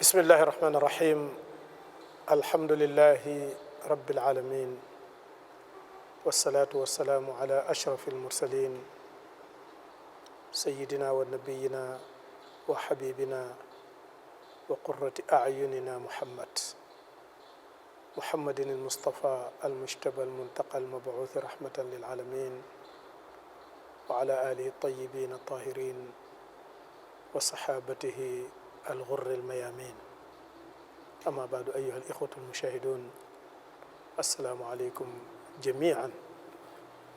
بسم الله الرحمن الرحيم الحمد لله رب العالمين والصلاة والسلام على أشرف المرسلين سيدنا ونبينا وحبيبنا وقرة أعيننا محمد المصطفى المجتبى المنتقى المبعوث رحمة للعالمين وعلى آله الطيبين الطاهرين وصحابته الغر الميامين. أما بعد أيها الإخوة المشاهدون السلام عليكم جميعا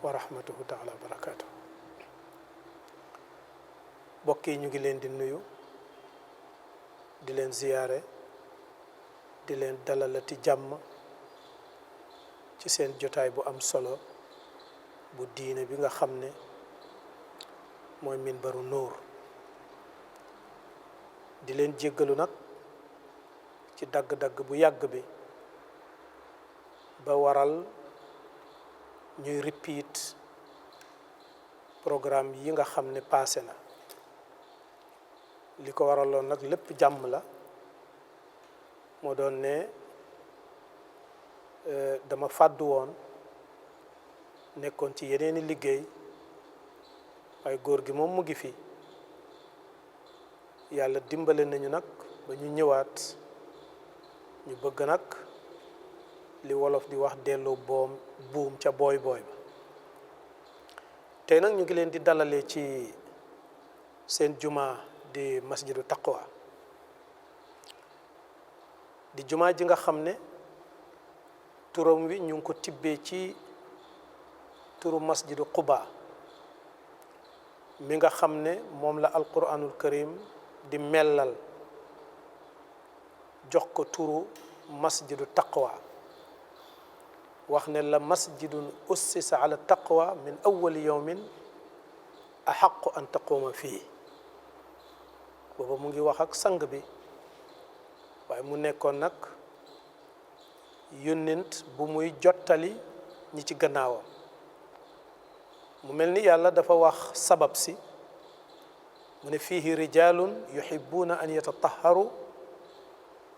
ورحمته تعالى وبركاته. bokki ñu ngi leen di nuyu di leen ziyaare di leen dalalati jàmm ci seen jotaay bu am solo bu diine bi nga xam ne mooy Minbaru Nuur. di leen jéggalu nag ci dagg-dagg bu yàgg bi ba waral ñuy repeat programme yi nga xam ne passé na. li ko waraloon nag lépp jàmm la moo doon ne dama fàddu woon nekkoon ci yeneeni liggéey waaye góor gi moom mu ngi fi. yàlla dimbale nañu nag ba ñu ñëwaat ñu bëgg nag li wolof di wax delloo buum ca booy ba tey nag ñu ngi leen di dalalee ci seen juma di masjidu taqwa di juma ji nga xam ne turam wi ñu ngi ko tibbee ci turu masjidu Quba mi nga xam ne moom la alquranul karim di mellal jox ko turu masjidu taqwa wax ne la masjidun ussisa ala taqwa min awwali yawmin ahaqu an taquma fii booba mu ngi wax ak sang bi waaye mu nekkoon nag yónnent bu muy jottali ñi ci gannaawam mu mel ni yàlla dafa wax sabab si mu ne fiihi rijalun yuhibbuna an yatatahharu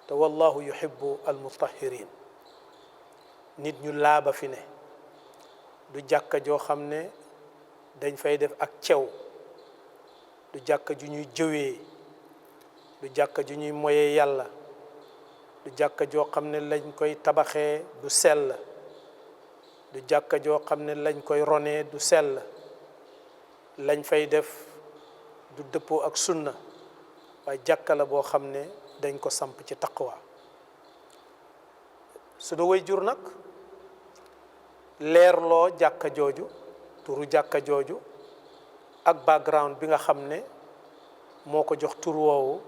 te wallahu yuhibbu almutahhirin. nit ñu laaba fi ne du jàkka joo xam ne dañ fay def ak cew du jàkka ju ñuy jëwee du jàkka ju ñuy moyee yàlla du jàkka joo xam ne lañ koy tabaxee du sell du jàkka joo xam ne lañ koy ronee du sell lañ fay def du dëppoo ak sunna waaye jàkka la boo xam ne dañ ko samp ci taqwa. su da way jur nag leerloo jàkka jooju turu jàkka jooju ak background bi nga xam ne moo ko jox tur woowu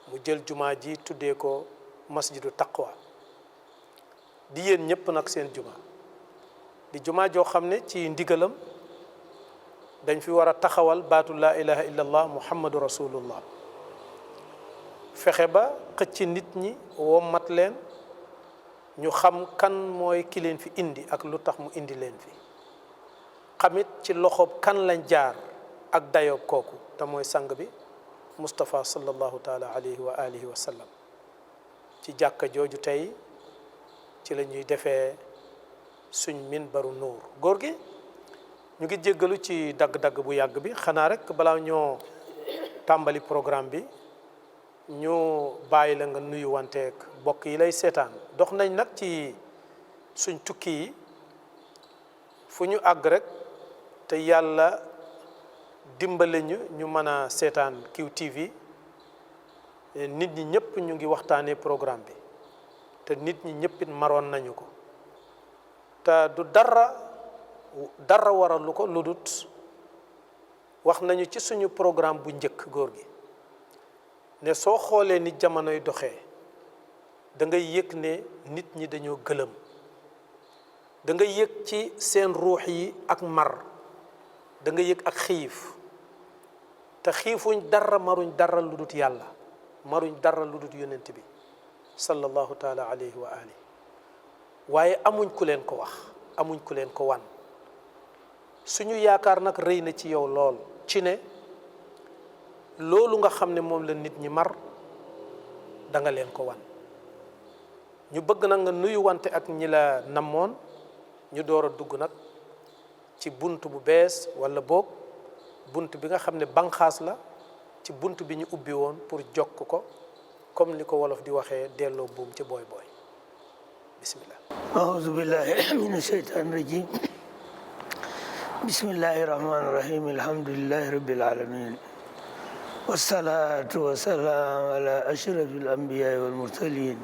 mu jël jumaa ji tuddee ko masjidu taqwa di yéen ñëpp nag seen juma di jumaa joo xam ne ci ndigalam dañ fi war a taxawal baatu laa ilaha illa allah muhammadu rasulullah fexe ba xëcc nit ñi wommat leen ñu xam kan mooy ki leen fi indi ak lu tax mu indi leen fi xamit ci loxoob kan lañ jaar ak dayoob kooku te mooy sang bi Mustafa sallallahu taala alayhi wa alihi wa sallam. ci jàkka jooju tey ci la ñuy defee suñ Minbaru Nuur. góor gi ñu ngi jéggalu ci dagg-dagg bu yàgg bi xanaa rek balaa ñoo tàmbali programme bi ñu bàyyi la nga nuyu wanteeg bokk yi lay seetaan. dox nañ nag ci suñ tukki yi fu ñu àgg rek te yàlla dimbale ñu mën a seetaan QTV nit ñi ñëpp ñu ngi waxtaanee programme bi te nit ñi ñëpp it maroon nañu ko te du dara waralu ko lu dut wax nañu ci suñu programme bu njëkk góor gi ne soo xoolee ni jamonoy doxee da ngay yëg ne nit ñi dañoo gëlëm da ngay yëg ci seen ruux yi ak mar da nga yëg ak xiif te xiifuñ dara maruñ dara lu dut yàlla maruñ dara lu dut yonent bi sallallahu taala alayhi wa alihi waaye amuñ ku leen ko wax amuñ ku leen ko wan suñu yaakaar nag rëy na ci yow lool ci ne loolu nga xam ne moom la nit ñi mar da nga leen ko wan ñu bëgg nag nga nuyu wante ak ñi la namoon ñu door a dugg nag ci bunt bu bees wala boog bunt bi nga xam ne banqaas la ci bunt bi ñu ubbi woon pour jokk ko comme ni ko wolof di waxee delloo buum ci booy booy bismillah أعوذ بالله من الشيطان الرجيم بسم الله الرحمن الرحيم الحمد لله رب العالمين والصلاة والسلام على أشرف الأنبياء والمرسلين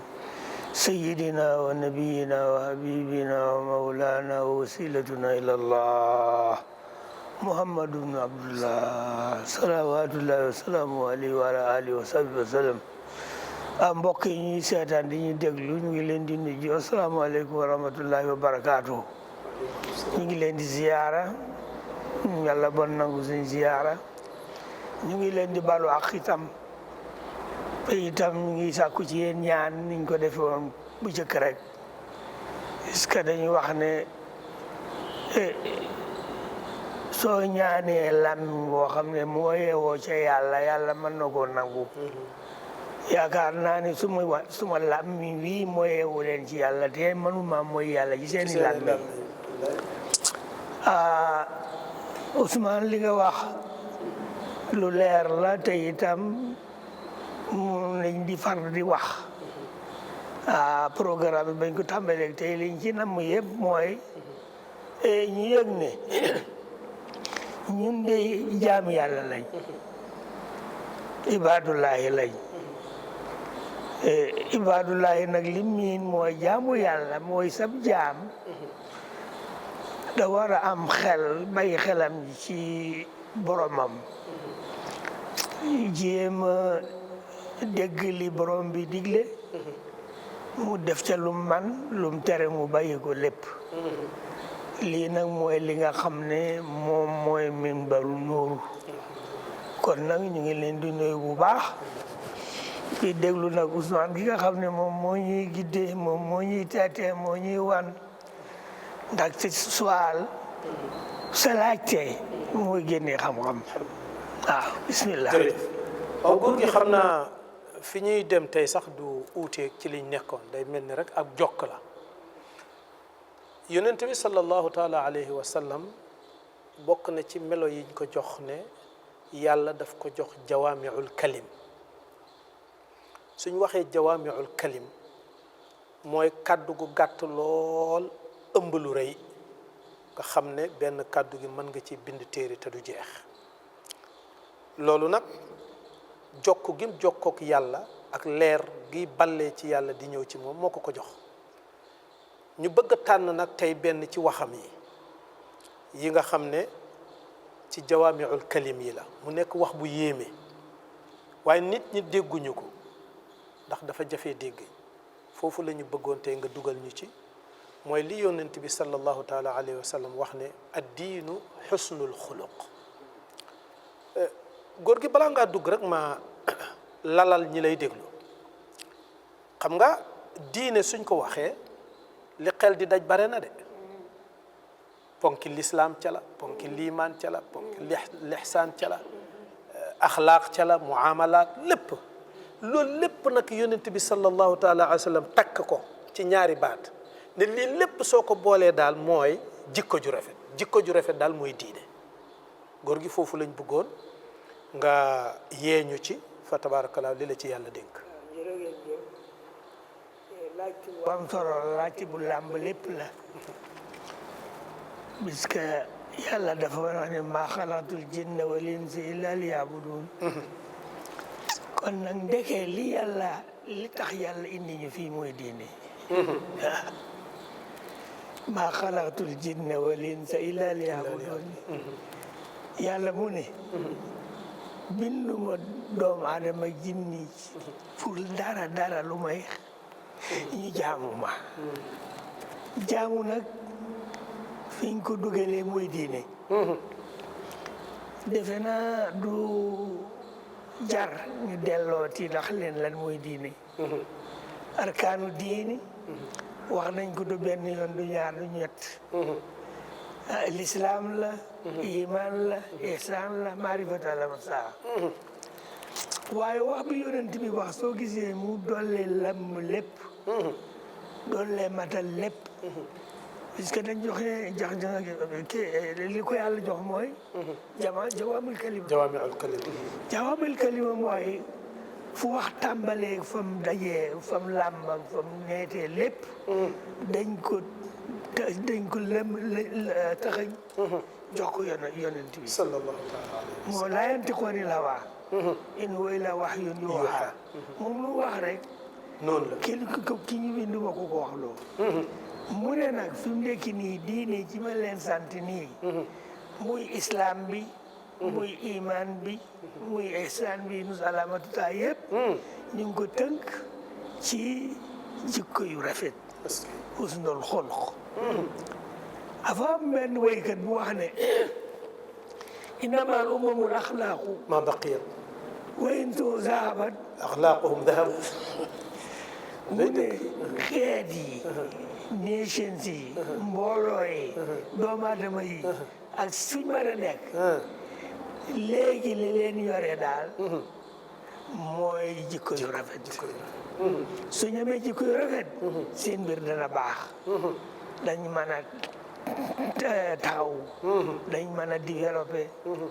سيدنا ونبينا وحبيبنا ومولانا ووسيلتنا إلى الله محمد بن عبد الله صلوات الله وسلامه عليه وعلى آله وصحبه وسلم mbokk yi ñuy seetaan di ñuy déglu ñu ngi leen di nuyu asalaamaaleykum wa rahmatullahi wa barakaatu. ñu ngi leen di ziyaara yàlla bon nangu suñ ziyaara ñu ngi leen di balu ak itam te itam ñu ngi sàkku ci yéen ñaan niñ ko defee woon bu jëkk rek est-ce que dañuy wax ne soo ñaanee lam boo xam ne moo yeewoo ca yàlla mën na koo nangu yaakaar naa ne suma làmmiñ wi moo yeewu leen ci yàlla te manuma mooy yàlla ci seeni làmmiñ Ousmane li nga wax lu leer la te itam lañ di far di wax programme bi bañ ko tàmbalee tey liñ ci namm yëpp mooy ñu yëg ne ñun de jaam yàlla lañ ibaadullahi lañ ibaadullahi nag li miin mooy jaamu yàlla mooy sab jaam da war a am xel bàyyi xelam ci boromam jéem a dégg li borom bi digle mu def ca lum man lum tere mu bàyyi ko lépp lii nag mooy li nga xam ne moom mooy Minbaru Nuur kon nag ñu ngi leen di nuyu bu baax di déglu nag Ousmane gi nga xam ne moom moo ñuy giddee moom moo ñuy teetee moo ñuy wan ndax ci suwaal sa laajte mooy génnee xam-xam waaw bismillah waaw góor gi xam naa fi ñuy dem tey sax du uuteeg ci liñ nekkoon day mel ni rek ak jokk la yonent bi sallallahu taala alayhi wa sallam bokk na ci melo yiñ ko jox ne yàlla daf ko jox jawaamiul kalim suñ waxee jawaamiul kalim mooy kàddu gu gàtt lool ëmb lu rëy nga xam ne benn kàddu gi mën nga ci bind téere te du jeex loolu nag jokk gim jokkook yàlla ak leer gi ballee ci yàlla di ñëw ci moom moo ko ko jox ñu bëgg a tànn nag tey benn ci waxam yi nga xam ne ci jawaamiul kalim yi la mu nekk wax bu yéeme waaye nit ñi dégguñu ko ndax dafa jafee dégg foofu la ñu bëggoon tey nga dugal ñu ci mooy li yonent bi sallallahu taala alayhi wa sallam wax ne addiinu xusnul xuluq góor gi balaa ngaa dugg rek ma lalal ñi lay déglu xam nga diine suñ ko waxee li xel di daj bare na de ponki lislaam ca la ponki liimaan ca la ponki lixsaan ca la axlaaq ca la muamalaat lépp loolu lépp nag yonent bi sallallahu taala alayhi wa sallam takk ko ci ñaari baat ne lii lépp soo ko boolee daal mooy jikko ju rafet daal mooy diine góor gi foofu lañ bëggoon nga yeeñu ci fa tabarakallah li la ci yàlla dénk laajte bu am solo laajte bu làmb lépp la puisque yàlla dafa wax ne maa xalaqtul jinna wal insa illa liya'budun kon nag ndekee li tax yàlla indi ñu fii mooy diine maa xalaqtul jinna wal insa illa liya'budun yàlla mu ne binduma doomu aadama jinni pour dara lu may ñu jaamu ma jaamu nag fiñ ko dugalee mooy diine defe naa du jar ñu dellooti ndax leen lan mooy diine arkaanu diini wax nañ ko du benn yoon du ñaar du ñett l'islam la iman la ihsan la maarifatu la saa waaye wax bi yonent bi wax soo gisee mu dolle lam lépp dolle matal lépp puisque dañ joxe li ko yàlla jox mooy jawaamul kalima jawaamul kalima mooy fu wax tàmbalee fam dajee fam làmbam fam neetee lépp dañ ko taxañ jox ko yonent bi sallallahu taala alayhi moo laa yantiqu anil hawaa in huwa illaa wahyun yuuhaa moom lu wax rek noonu la ki ñu bind ma ko wax loolu mu ne nag fi mu nekk nii diine ci ma leen sant nii muy islam bi muy iman bi muy ihsaan bi nus alamatuta yëpp ñu ngi ko tënk ci jikko yu rafet husnul xulq afa am benn waykat bu wax ne innama al umamul axlaaqu ma baqiyat wa in zahabat axlaaquhum dahabu mu ne xeet yi nations yi mbooloo yi doomu aadama yi ak suñ mën a nekk léegi li leen yore daal mooy jikko yu rafet su ñu amee jikko yu rafet seen mbir dana baax dañ mën a taxaw dañ mën a développé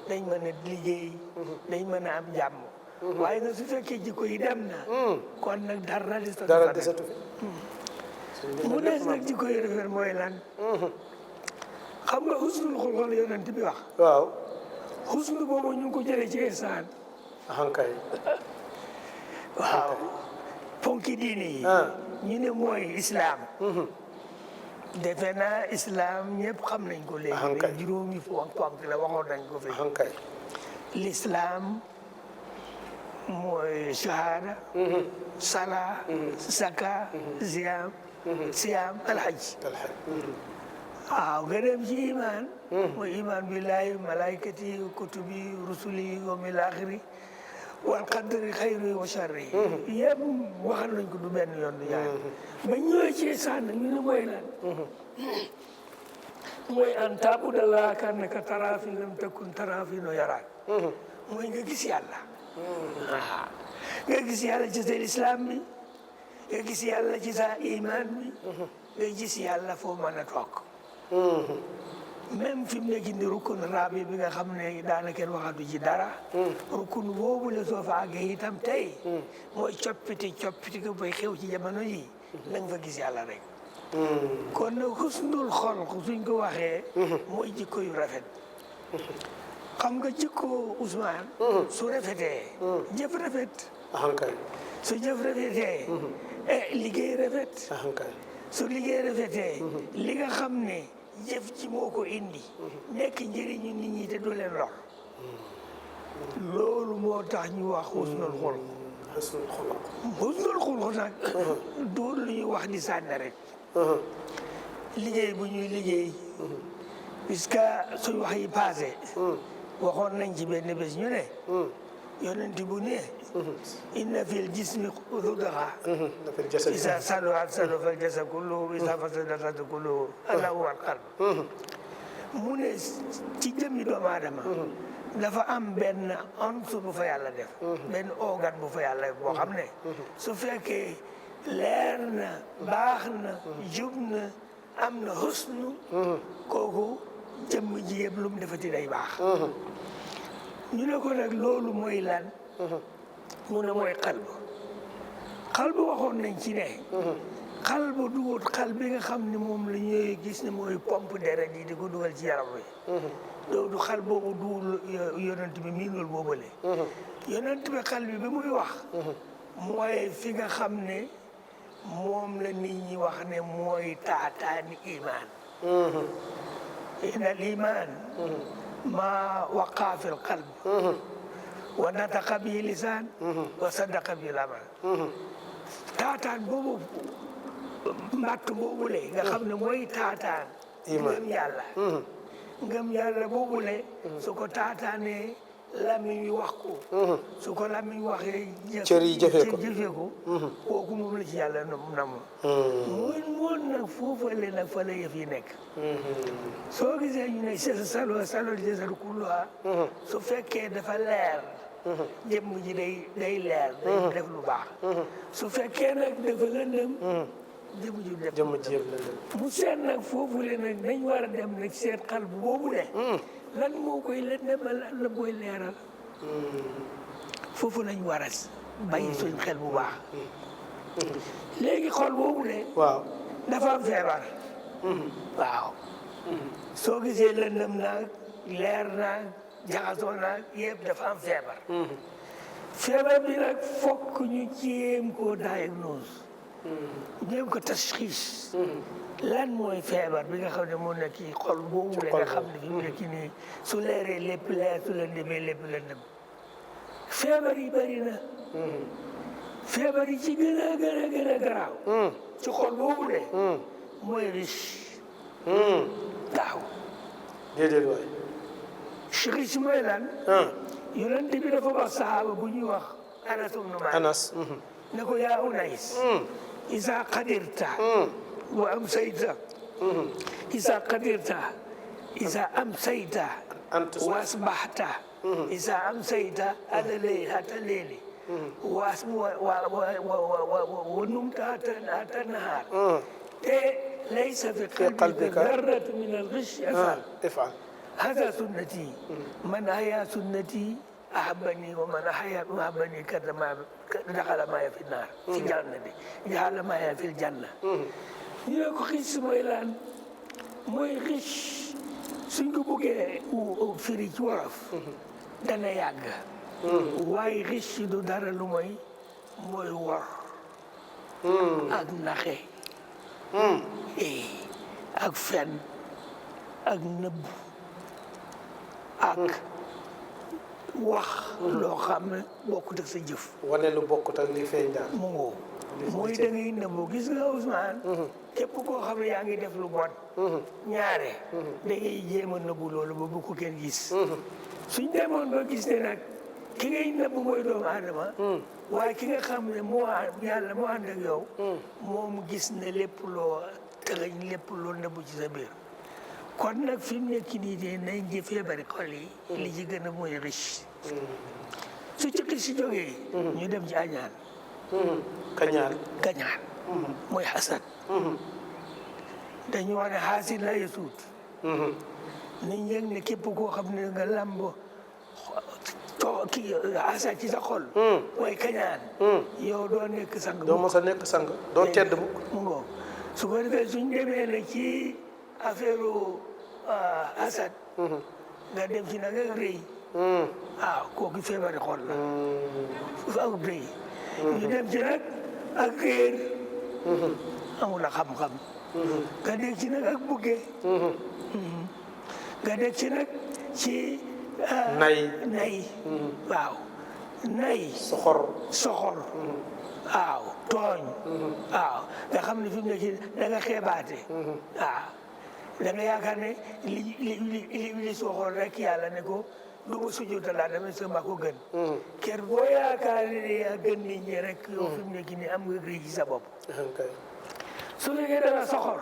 dañ mën a liggéey dañ mën a am jàmm waaye nag su fekkee jikko yi dem na kon nag dara desatu fi mu des nag jikko yu rafet mooy lan xam nga husnul xulq yonent bi wax waaw husnu boobu ñu ngi ko jëlee ci ihsaan ahankay waaw ponki diine yi ñu ne mooy islam defe naa islam ñëpp xam nañ ko léegi juróomi ponk la waxoon nañ ko fi ahankay l'islam mooy shahada sala zaka siyam alhaj waaw nga dem ci iman mooy iman billahi malaikati kutubi rusuli yawmil axiri wal qadri xayri wa sharri yëpp waxal nañ ko du benn yoon du ñaar ba ñëwee ci sànn ñu ne mooy lan mooy an taabudallaha ka'annaka taraahu fa in lam takun taraahu fa innahu yaraak mooy nga gis yàlla waaw nga gis yàlla ci sa islam bi nga gis yàlla ci sa iman bi nga gis yàlla foo mën a toog même fi mu nekk ni rukun raabi bi nga xam ne daana kenn waxatu ci dara rukun boobu la soo fa àggee itam tey mooy coppite nga bay xew ci jamono yi na nga fa gis yàlla rek kon nag husnul xolq suñ ko waxee mooy jikko yu rafet xam nga jikko Ousmane su rafetee jëf rafet su jëf rafetee liggéey rafet su liggéey rafetee li nga xam ne jëf ci moo ko indi nekk njëriñu nit ñi te du leen lor loolu moo tax ñu wax husnul xulq husnul xulq nag du lu ñuy wax di sànni rek liggéey bu ñuy liggéey puisque suñ wax yi passé waxoon nañ ci benn bés ñu ne yonent bu ne inna fil jismi mudghah iza saluhat saluha al jasadu kulluhu iza fasadat fasada kulluhu ala huwa al qalb mu ne ci jëmmi doomu aadama dafa am benn unsur bu fa yàlla def benn organe bu fa yàlla def boo xam ne su fekkee leer na baax na jub na am na husnu kooku jëmm ji yëpp lu mu defati day baax ñu ne ko nag loolu mooy lan mu ne mooy xalbu waxoon nañ ci ne xalbu duwut xal bi nga xam ne moom la ñuy gis ne mooy pompe deret yi di ko dugal ci yaram wi du xal boobu duwul yonent bi mii loolu boobale yonent bi xal bi muy wax mooy fi nga xam ne moom la nit ñi wax ne mooy taataani iman inal iman ma waqaa fi lqalb wa nataqa bi lisaan wa sadaqa bi lamal taataan boobu mbatt boobule nga xam ne mooy taataan ngëm yàlla boobule su ko taataanee lamiñ wi wax ko su ko lamiñ waxee cër yi jëfee ko kooku moom la ci yàlla nam moon nag foofale nag fa la yëf yi nekk soo gisee ñu ne salo jasadu kulluha su fekkee dafa leer jëmm ji day leer day def lu baax su fekkee nag dafa lëndëm jëmm ji def jëmm ji yëpp lëndëm mu seet nag foofu le nag dañ war a dem nag seet xal bu boobu ne lan moo koy lëndëmal lan la koy leeral foofu lañ war a bàyyi suñ xel bu baax léegi xol boobu ne waaw dafa am feebar waaw soo gisee lëndëm naag leer naag jaxasoo naag yëpp dafa am feebar feebar bi nag fokk ñu jéem koo diagnose jéem ko tashxiis lan mooy feebar bi nga xam ne moo nekk ci xol boobu la nga xam ne fi mu nekk nii su leeree lépp leer su lëndëmee lépp lëndëm feebar yi bëri na feebar yi ci gën a garaaw ci xol boobu de mooy riche waaw déedéet waay riche mooy lan yonent bi dafa wax sahaaba bu ñuy wax Anas ibn Maalik Anas ne ko yaa Unays isa qadirta wa amsayta isa qadirta isa amsayta wa asbahta isa amsayta hada leyli ونمت حتى النهار ليس في قلبك ذرة من الغش افعل هذا سنتي من أحيا سنتي أحبني ومن أحبني دخل معي في النار في الجنة جعل معي في الجنة ñu ko xis mooy lan mooy riche suñ ko bëggee firi ci wolof dana yàgg waaye riche du dara lu mooy wor ak naxe ak fen ak nëbb ak wax loo xam ne bokkut ak sa jëf wane lu bokkut ak li feeñ daal mu ngoo mooy da ngay nëbbu gis nga Ousmane képp koo xam ne yaa ngi def lu bon ñaare da ngay jéem a nëbbu loolu ba bu ko kenn gis suñ demoon ba gis ne nag ki ngay nëbbu mooy doomu aadama waaye ki nga xam ne yàlla moo ànd ak yow moom gis ne lépp loo tëgañ lépp loo nëbbu ci sa biir kon nag fi mu nekk nii de nañ ji feebari xol yi li ci gën a mooy riche su ci riche jógee ñu dem ci añaan kañaan mooy xasad dañu wax ne xaasid la yasuut nañ yëg ne képp koo xam ne nga lambo kii xasad ci sa xol mooy kañaan yow doo nekk sang doo mos a nekk sang doo tedd mu ngoo su ko defee suñ demee nag ci affaire xasad nga dem ci nag ak rëy waaw kooku feebari xol la ak rëy ñu dem ci nag ak réer amul a xam-xam nga dégg ci nag ak bugge nga dégg ci nag ci nay waaw nay soxor waaw tooñ waaw nga xam ne fi mu ne ci da nga xeebaate waaw da nga yaakaar ne li soxor rek yàlla ne ko du ma sujjóotal laa dama sama ko gën ker boo yaakaar ne yaa gën nit ñi rek yow fi mu nekk nii am nga rëy ci sa bopp su fekkee danga soxor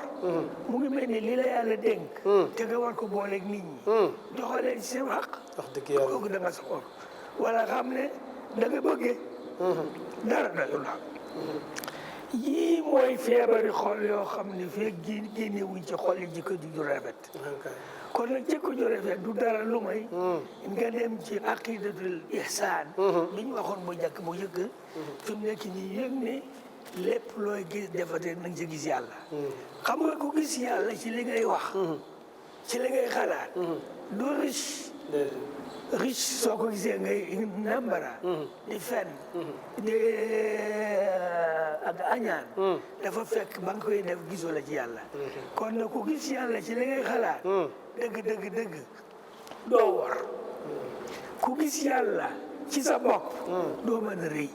mu ngi mel ni li la yàlla dénk te nga war ko booleeg nit ñi joxaleen ci seen xaq wax dëgg yàlla kooku da nga soxor wala xam ne da nga bëggee dara dayu la yii mooy feebari xol yoo xam ne feeg génne wuñ ci xol yi jikko ju rafet kon nag jikko ju rafet du dara lu may nga dem ci aqidatul ihsaan bi ñu waxoon bu njëkk bu yëgg fi mu nekk nii yëg ne lépp looy gis defate nañ ci gis yàlla xam nga ku gis yàlla ci li ngay wax ci li ngay xalaat du riche soo ko gisee ngay nambara di fen di ak añaan dafa fekk ba nga koy def gisoo la ci yàlla kon nag ku gis yàlla ci li ngay xalaat dëgg doo war ku gis yàlla ci sa bopp doo mën a rëy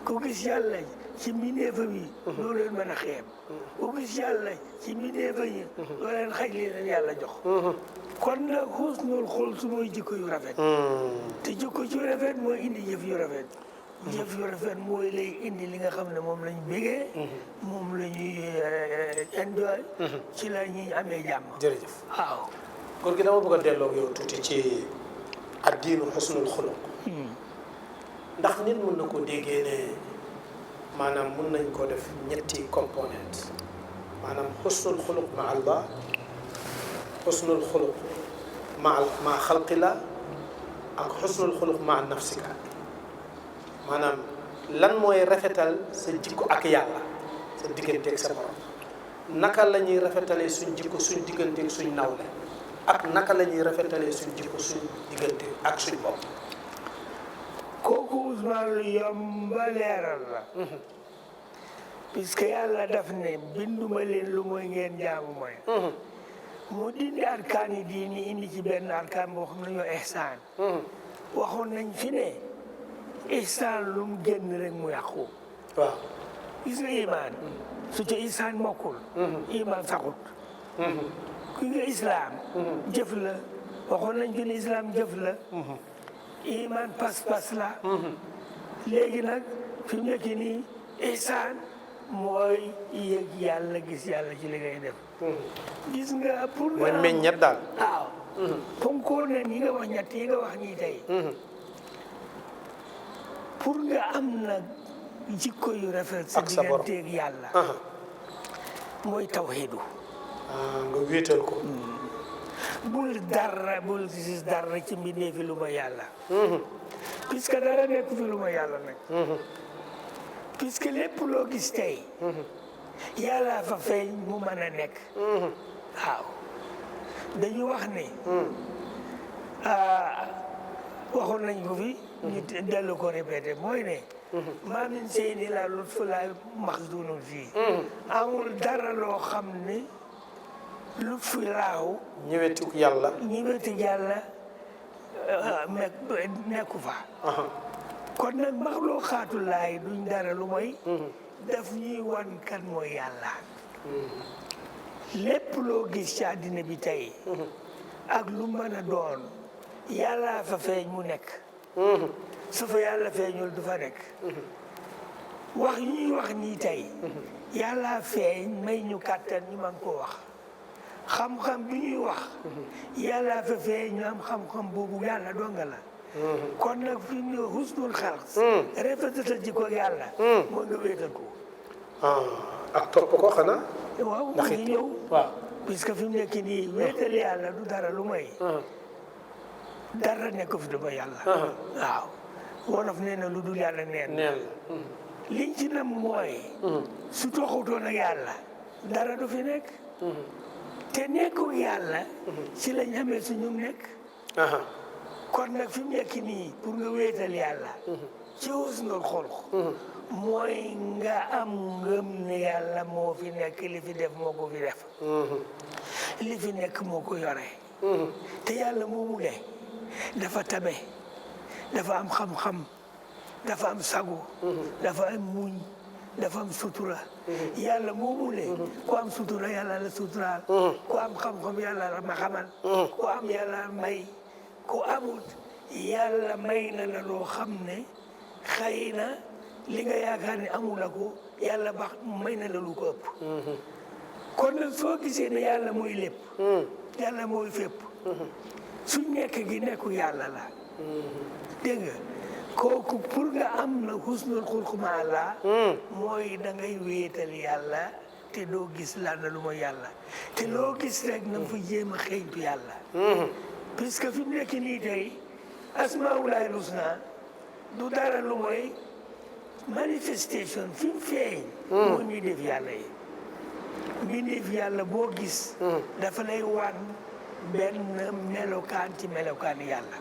ku gis yàlla ci mbindeefam yi doo leen mën a xeeb ku gis yàlla ci mbindeefam yi doo leen xaj li leen yàlla jox kon nag xusnul xol su mooy jikko yu rafet te jikko yu rafet mooy indi jëf yu rafet jëf yu rafet mooy lay indi li nga xam ne moom lañ bégee moom la ñuy enjoy ci la ñuy amee jàmm jërëjëf waaw góor gi dama bëgg a delloo yow tuuti ci addiinu xusnul xuluq ndax nit mën na ko déggee ne maanaam mën nañ ko def ñetti component maanaam xusnul xuluq ma Allah xusnul xuluq ma xalqila ak xusnul xuluq ma nafsika maanaam lan mooy rafetal sa jikko ak yàlla sa digganteeg sa borom naka la ñuy rafetalee suñ jikko suñ digganteeg suñ nawle ak naka la ñuy rafetalee suñ jikko suñ diggante ak suñ bopp. kooku Ousmane lu yomba leeral la puisque yàlla daf ne binduma leen lu mooy ngeen jaamu mooy mu dindi arkaani diini indi ci benn arkaan boo xam ne ñoo ihsaan waxoon nañ fi ne ihsaan lu mu génn rek mu yàqu waaw gis nga imaan su ca ihsaan mokkul imaan saxut ki nga islaam jëf la waxoon nañ fi ne islaam jëf la iman pas-pas la léegi nag fi mu nekk nii ihsaan mooy yëg yàlla gis yàlla ci li ngay def gis nga pour mooy meññet daal waaw ponkoo nen yi nga wax ñett yi nga wax nii tey pour nga am nag jikko yu rafet sa digganteeg yàlla mooy tawhidu nga wéetal ko bul gis dara ci mbindee fi lu ma yàlla puisque dara nekk fi lu ma yàlla nag puisque lépp loo gis tey yàlla fa feeñ mu mën a nekk waaw dañu wax ne waxoon nañ ko fi ñu dellu ko répété mooy ne maa min shay'in illaa lutfu laahi maxzuunun fii amul dara loo xam ne lutfu laahu ñëwetu yàlla nekku fa kon nag maxloo xaatu laay duñ dara lu mooy daf ñuy wan kan mooy yàlla lépp loo gis ci àddina bi tey ak lu mën a doon yàlla fa feeñ mu nekk su fa yàlla feeñul du fa nekk wax yi ñuy wax nii tey yàlla feeñ may ñu kàttan ñu mën koo wax xam-xam bi ñuy wax yàlla fa feeñ ñu am xam-xam boobu yàlla donga la kon nag fi mu ne husnul xalq rafetal jikko yàlla moo nga wéetal ko ak topp ko xanaa waaw ndax mu ngi ñëw waaw puisque fi mu nekk nii wéetal yàlla du dara lu may dara nekk fi du ma yàlla waaw wolof nee na lu dul yàlla neen neen liñ ci nam mooy su toxutoon ak yàlla dara du fi nekk te nekku yàlla ci lañ xamee suñu nekk kon nag fi mu nekk nii pour nga wéetal yàlla ci husnul xulq mooy nga am ngëm ne yàlla moo fi nekk li fi def moo ko fi def li fi nekk moo ko yore te yàlla moomu ne dafa tabe dafa am xam-xam dafa am sago dafa am muñ dafa am sutura yàlla moomu ne ku am sutura yàlla la suturaal ku am xam-xam yàlla la ma xamal ku am yàlla may ku amut yàlla may na la loo xam ne xëy na li nga yaakaar ne amula ko yàlla bax may na la lu ko ëpp kon nag soo gisee ne yàlla mooy lépp yàlla mooy fépp suñ nekk gi nekku yàlla la dégg nga kooku pour nga am na husnul xulq ma Allah mooy da ngay wéetal yàlla te doo gis lan lu ma yàlla te loo gis rek na nga fa jéem a xeeñtu yàlla puisque fi mu nekk nii tey asmaulaay husna du dara lu mooy manifestation fi mu feeñ moo ñuy def yàlla yi mbindeef yàlla boo gis dafa lay wan benn melokaan ci melokaan yàlla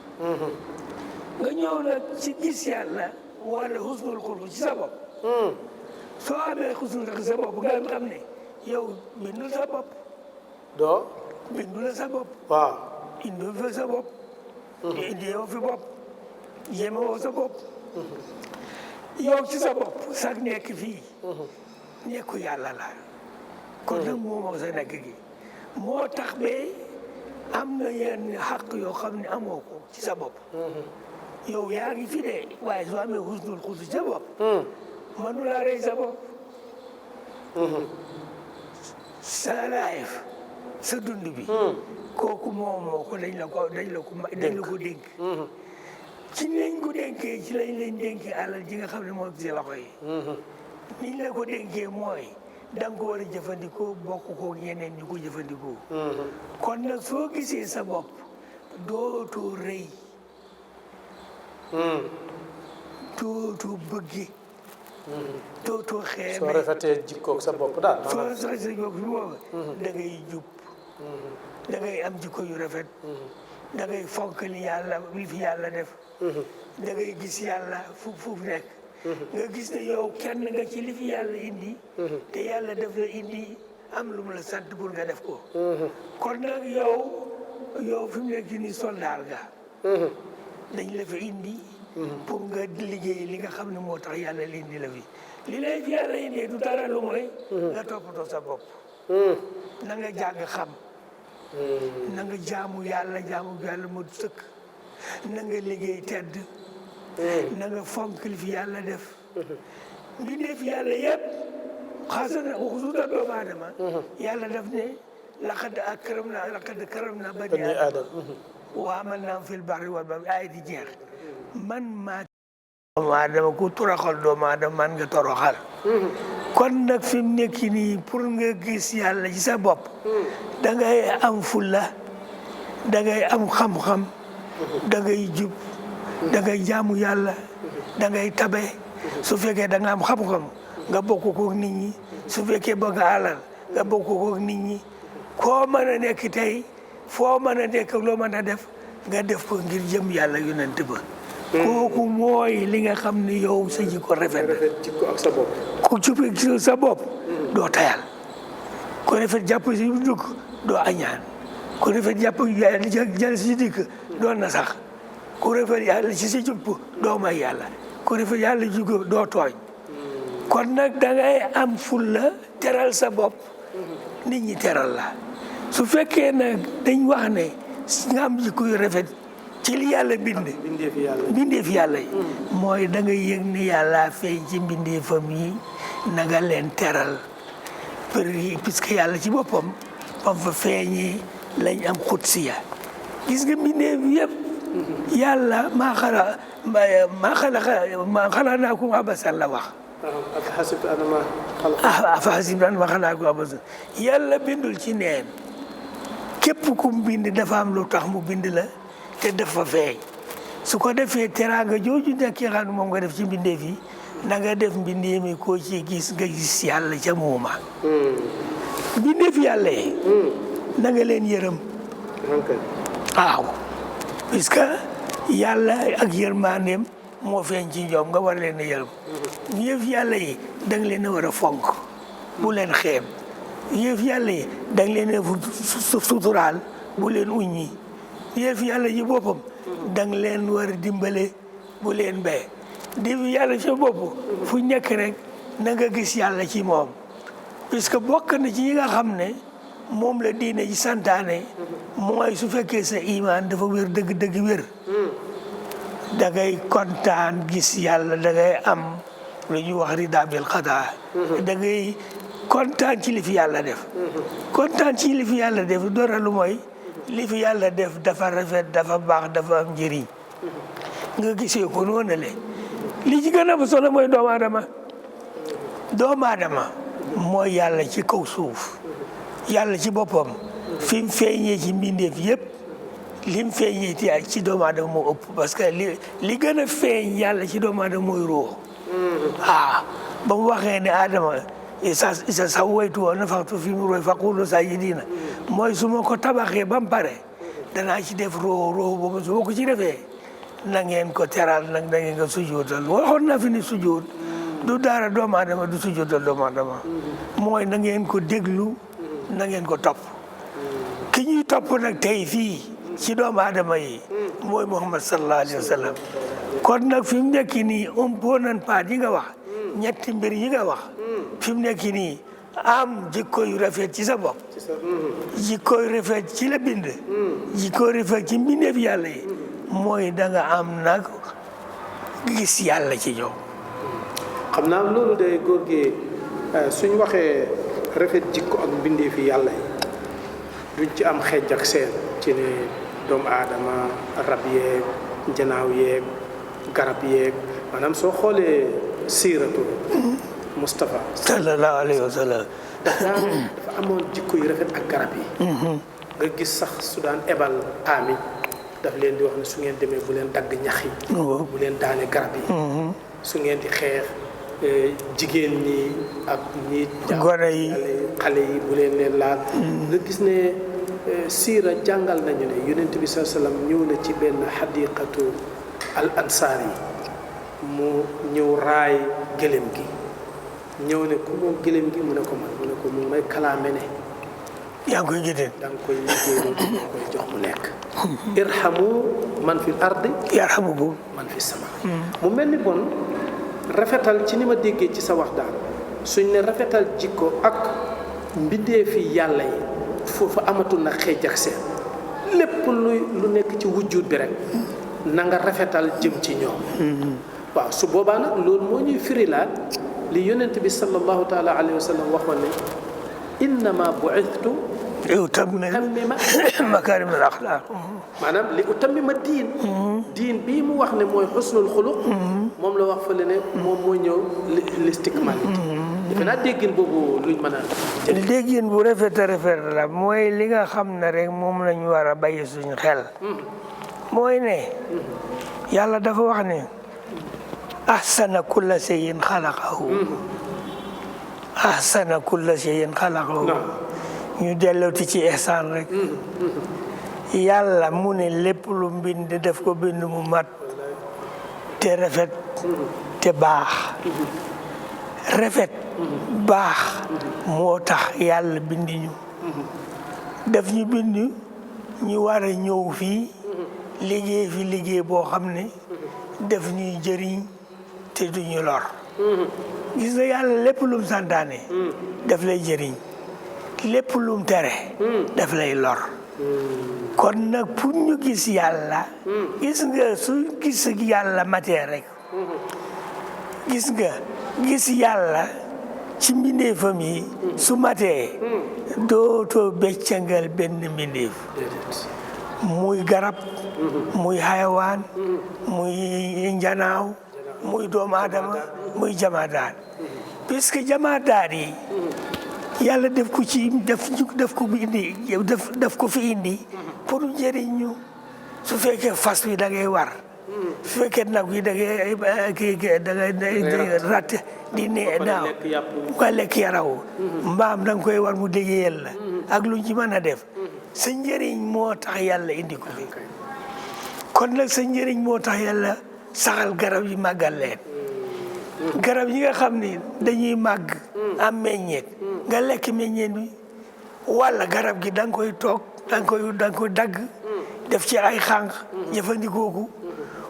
nga ñëw nag ci gis yàlla wala husnul xulq ci sa bopp soo amee husnul xulq sa bopp nga xam ne yow bindul sa bopp doo bindul sa bopp waaw indi fi sa bopp indi yow fi bopp jéema woo sa bopp yow ci sa bopp sax nekk fii nekku yàlla la kon nag moomoo sa nekk gi moo tax ba am na yenn xaq yoo xam ne amoo ko ci sa bopp yow yaa ngi fi de waaye soo amee husnul xulq ci sa bopp mënu laa rey sa bopp sa life sa dund bi kooku moomoo ko dañ la ko dénk ci lañ ko dénkee ci lañ leen dénkee alal ji nga xam ne moo ci loxo yi niñ la ko dénkee mooy da nga ko war a jëfandikoo bokk ko ñeneen ñu ko jëfandikoo kon nag soo gisee sa bopp dootoo rëy dootoo bëggi dootoo xeeme soo rafetee jikkoog sa bopp daal soo rafetee sa bopp bi boobu da ngay jub da ngay am jikko yu rafet da ngay fonk li yàlla li fi yàlla def da ngay gis yàlla fu nekk nga gis ne yow kenn nga ci li fi yàlla indi te yàlla def la indi am lu mu la sant pour nga def ko kon nag yow fi mu nekk nii soldaar nga dañ la fa indi pour nga liggéey li nga xam ne moo tax yàlla li indi la fi li lay fi yàlla indi du dara lu mooy nga toppatoo sa bopp na nga jàng xam na nga jaamu yàlla mu sëkk na nga liggéey tedd na nga fonk li fi yàlla def mbindeef yàlla yëpp xasana xusuuta doomu aadama yàlla def ne laqad karam na bani aadama wa hamalnaahum fil barri wal bahri ay di jeex man maa doomu aadama ku toroxal doomu aadama man nga toroxal kon nag fi mu nekk nii pour nga gis yàlla ci sa bopp da ngay am fulla da ngay am xam-xam da ngay jub da ngay jaamu yàlla da ngay tabe su fekkee da nga am xam-xam nga bokk koog nit ñi su fekkee ba nga alal nga bokk koog nit ñi koo mën a nekk tey foo mën a nekk loo mën a def nga def ko ngir jëm yàlla yonent ba kooku mooy li nga xam ne yow sa jikko rafet jikko ak sa bopp ku jub sa bopp doo tayal ku rafet jàpp si dugg doo añaan ku rafet jàpp jàll si dikk doo na sax ku rafet yàlla ci sa jub doo may yàlla ku rafet yàlla jug doo tooñ kon nag da ngay am fulla teral sa bopp nit ñi teral la su fekkee nag dañ wax ne nga am jikko yu rafet ci li yàlla bind mbindeef yàlla yi mooy da ngay yëg ni yàlla feeñ ci mbindeefam yi na nga leen teral puisque yàlla ci boppam bam fa feeñee lañ am xudsiya gis nga mbindeef yëpp yàlla maa xalaqnaakum abasan la wax afa hasibtum annamaa xalaqnaakum abasan yàlla bindul ci neen képp ku mu bind dafa am lu tax mu bind la te dafa feeñ su ko defee teraanga jooju nekk xam ne moom nga def ci mbindeef yi na nga def mbindeef mi koo ci gis nga gis yàlla ca muuma mbindeef yàlla yi na nga leen yërëm waaw puisque yàlla ak yërmandeem moo feeñ ci ñoom nga war leen a yërëm mbindeef yàlla yi da nga leen a war a fonk bu leen xeeb mbindeef yàlla yi da nga leen a suturaal bu leen uññi yëf yàlla ji boppam da nga leen war a dimbale bu leen bee di yàlla ci bopp fu nekk rek na nga gis yàlla ci moom puisque bokk na ci yi nga xam ne moom la diine ji santaane mooy su fekkee sa imaan dafa wér dëgg-dëgg wér da ngay kontaan gis yàlla da ngay am lu ñuy wax rida bil qadaa da ngay kontaan ci li fi yàlla def kontaan ci li fi yàlla def dara lu mooy li fi yàlla def dafa rafet dafa baax dafa am njëriñ nga gisee ko noonu le li ci gën a solo mooy doomu aadama mooy yàlla ci kaw suuf yàlla ci boppam fi mu feeñee ci mbindeef yëpp li mu feeñee ci doomu aadama moo ëpp parce que li gën a feeñ yàlla ci doomu aadama mooy ruux ba mu waxee ne Adama isa sawwaytuhu wa nafaxtu fiihi min ruuhi faquulu saajidiina mooy su ma ko tabaxee ba mu pare danaa ci def ruux boobu su ma ko ci defee na ngeen ko teral nag na ngeen ko sujjóotal waxoon na fi ni sujjóot du dara doomu aadama du sujjóotal doomu aadama mooy na ngeen ko déglu na ngeen ko topp ki ñuy topp nag tey fii ci doomu aadama yi mooy Muhammad sallallahu alayhi wa sallam kon nag fi mu nekk nii component part yi nga wax ñetti mbir yi nga wax fi mu nekk nii am jikko yu rafet ci sa bopp jikko yu rafet ci la bind jikko yu rafet ci mbindeef yàlla yi mooy da nga am nag gis yàlla ci ñoom. xam naa loolu day góor gi suñ waxee rafet jikko ak mbindeef yàlla yi duñ ci am xeej ak seen ci ne doomu aadama rab yeeg janaaw yeeg garab yeeg maanaam soo xoolee siiratu Moustapha sallallahu alayhi wa sallam dafa amoon jikko yu rafet ak garab yi nga gis sax su daan ebal taami daf leen di wax ne su ngeen demee bu leen dagg ñax yi bu leen daane garab yi su ngeen di xeex jigéen ñi ak ñi gone yi xale yi bu leen leen laal nga gis ne siira jàngal nañu ne yonent bi sallallahu alayhi wasallam ñëw na ci benn xadiqatu al ansaar yi mu ñëw raay gëlëm gi ñëw ne ku moom gëlëm gi mu ne ko man mu ne ko mu may kalaame ne yaa ngi koy jëndee da nga koy liggéeyloo da nga koy jox mu lekk irhamu man fi ardi yarhamukum man fi sama mu mel ni bon rafetal ci ni ma déggee ci sa wax daal suñ ne rafetal jikko ak mbindeefi yàlla yi foofu amatul na xeej ak seen lépp lu nekk ci wujjuut bi rek na nga rafetal jëm ci ñoom waaw su boobaa nag loolu moo ñuy firilaat li yonent bi sallallahu taala alayhi wa sallam waxoon ne innama bu'ithtu utammima makaarimul axlaaq maanaam li utammima diin bii mu wax ne mooy xusnul xuluq moom la wax fële ne moom moo ñëw listikmalité defe naa déggin boobu luñ mën a déggin bu rafet a rafet la mooy li nga xam ne rek moom lañu war a bàyyi suñu xel mooy ne yàlla dafa wax ne ahsana kulla shay'in xalaqahu ahsana kulla shay'in xalaqahu ñu dellooti ci ihsaan rek yàlla mu ne lépp lu mbind def ko bind mu mat te rafet te baax rafet baax moo tax yàlla bindi ñu def ñu bind ñu war a ñëw fii liggéey fi liggéey boo xam ne def ñuy jëriñ te duñu lor gis nga yàlla lépp lum santaane daf lay jëriñ lépp lum tere daf lay lor kon nag pour ñu gis yàlla gis nga su gis yàlla matee rek gis nga gis yàlla ci mbindeefam yi su matee dootoo beccangal benn mbindeef muy garab muy xayawaan muy njanaaw muy doomu aadama muy jamaadaat puisque jamaadaat yi yàlla def ko ci def ko indi def ko fi indi pour njëriñ ñu su fekkee fas wi da ngay war su fekkee nag wi da ngay ratt di ne naaw nga lekk yaraw mbaam da nga koy war mu liggéeyal la ak lu ci mën a def sa njëriñ moo tax yàlla indi ko fi kon nag sa njëriñ moo tax yàlla saxal garab yi màggal leen garab yi nga xam ni dañuy màgg am meññeet nga lekk meññeet bi walla garab gi da nga koy toog da nga koy dagg def ci ay xànq jëfandikoo ko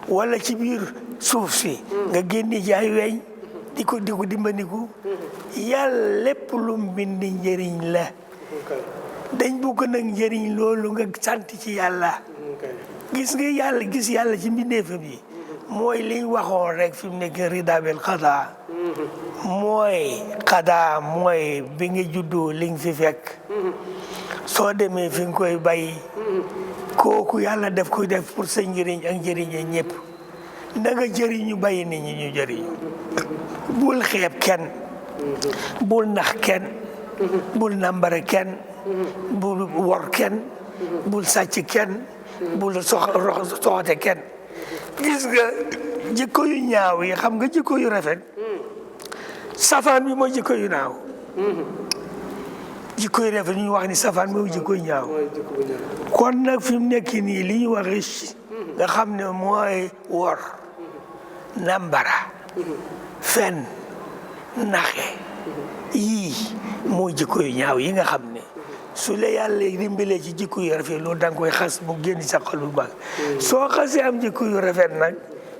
walla ci biir suuf si nga génne ci ay weñ di ko dimbandiku yàlla lépp lu mbind njëriñ la dañ bëgg nag njëriñ loolu nga sant ci yàlla gis nga yàlla gis yàlla ci mbindeefam yi mooy liñ waxoon rek fi mu nekk rida bil xadaa mooy xadaa mooy bi nga juddoo liñ fi fekk soo demee fi nga koy bàyyi kooku yàlla def koy def pour sa njëriñ ak njëriñe ñëpp na nga jëriñu bàyyi nit ñi ñu jëriñu bul xeeb kenn bul nax kenn bul nambare kenn bul wor kenn bul sàcc kenn bul soxote kenn gis nga jikko yu ñaaw yi xam nga jikko yu rafet safaan bi mooy jikko yu naaw jikko yu rafet ñu wax ni safaan mooy jikko yu ñaaw kon nag fi mu nekk nii li ñu wax nga xam ne mooy wor nambara fen naxe yii mooy jikko yu ñaaw yi nga xam ne su la yàlla dimbalee ci jikko yu rafet loolu da nga koy xas mu génn sa xol bu baax soo xasee am jikko yu rafet nag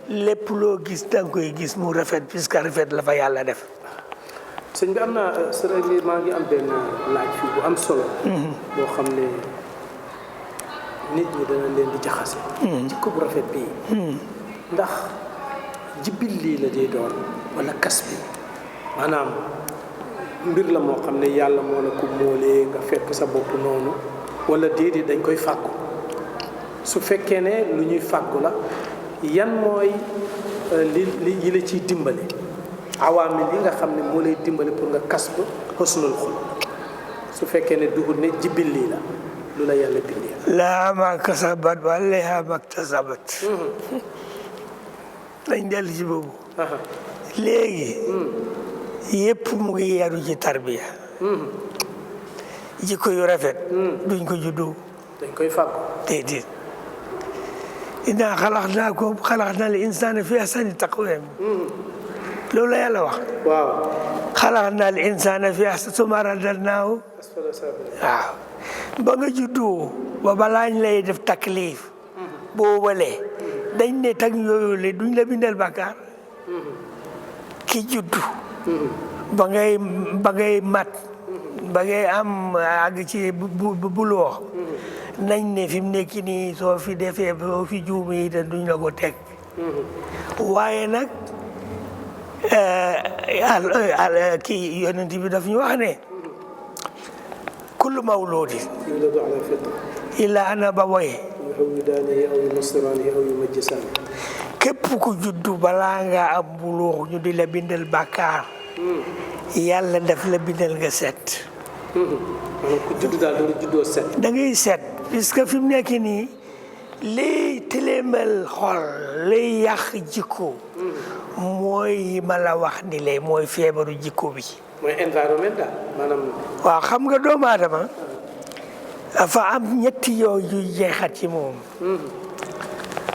lépp loo gis da nga koy gis mu rafet puisque rafet la fa yàlla def. sëñ bi am na sëriñ bi maa ngi am benn laaj fii bu am solo. boo xam ne nit ñi dana leen di jaxase. jikko bu rafet bii. ndax jibil lii la dee doon wala kas bi maanaam. mbir la moo xam ne yàlla moo la ko móolee nga fekk sa bopp noonu wala déedéet dañ koy fàggu su fekkee ne lu ñuy fàggu la yan mooy yi la ciy dimbale awaamil yi nga xam ne moo lay dimbale pour nga kasb husnul xuluq su fekkee ne dugul ne jibil lii la lu la yàlla bindee. laa ma kasabat wa alayha maktasabat. dañ dellu ci boobu. léegi. yépp mu ngi yaru ci tarbiya. jikko yu rafet. duñ ko juddu. dañ koy fàggu. déedéet. innaa xalaqnal insaana fi ahsani taqwiim. loolu la yàlla wax. waaw. xalaqnal insaana fi ahsani summa radadnaahu. waaw. ba nga juddu ba balaa ñu lay def taklif. boo walee dañ ne tag yooyu le duñ la bindal bàkkaar. ki juddu. ba ngay mat. ba ngay am àgg ci buloo. nañ ne fi mu nekk nii soo fi defee soo fi juumee itam duñ la ko teg. waaye nag kii yonent bi daf ñu wax ne. kullu mawluudin yuladu ala fitra. illaa an abawayhi yuhawwidaanihi aw yunassiraanihi aw yumajjisaanihi. képp ku juddu balaa nga am buluux ñu di la bindal bàkkaar. yàlla daf la bindal nga set. maanaam ku juddu daal da nga juddoo set. da ngay set puisque fi mu nekk nii liy tilemal xol liy yàq jikko. mooy ma la wax ni lay mooy feebaru jikko bi. mooy environnement daal maanaam. waaw xam nga doomu aadama dafa am ñetti yoo yu jeexat ci moom.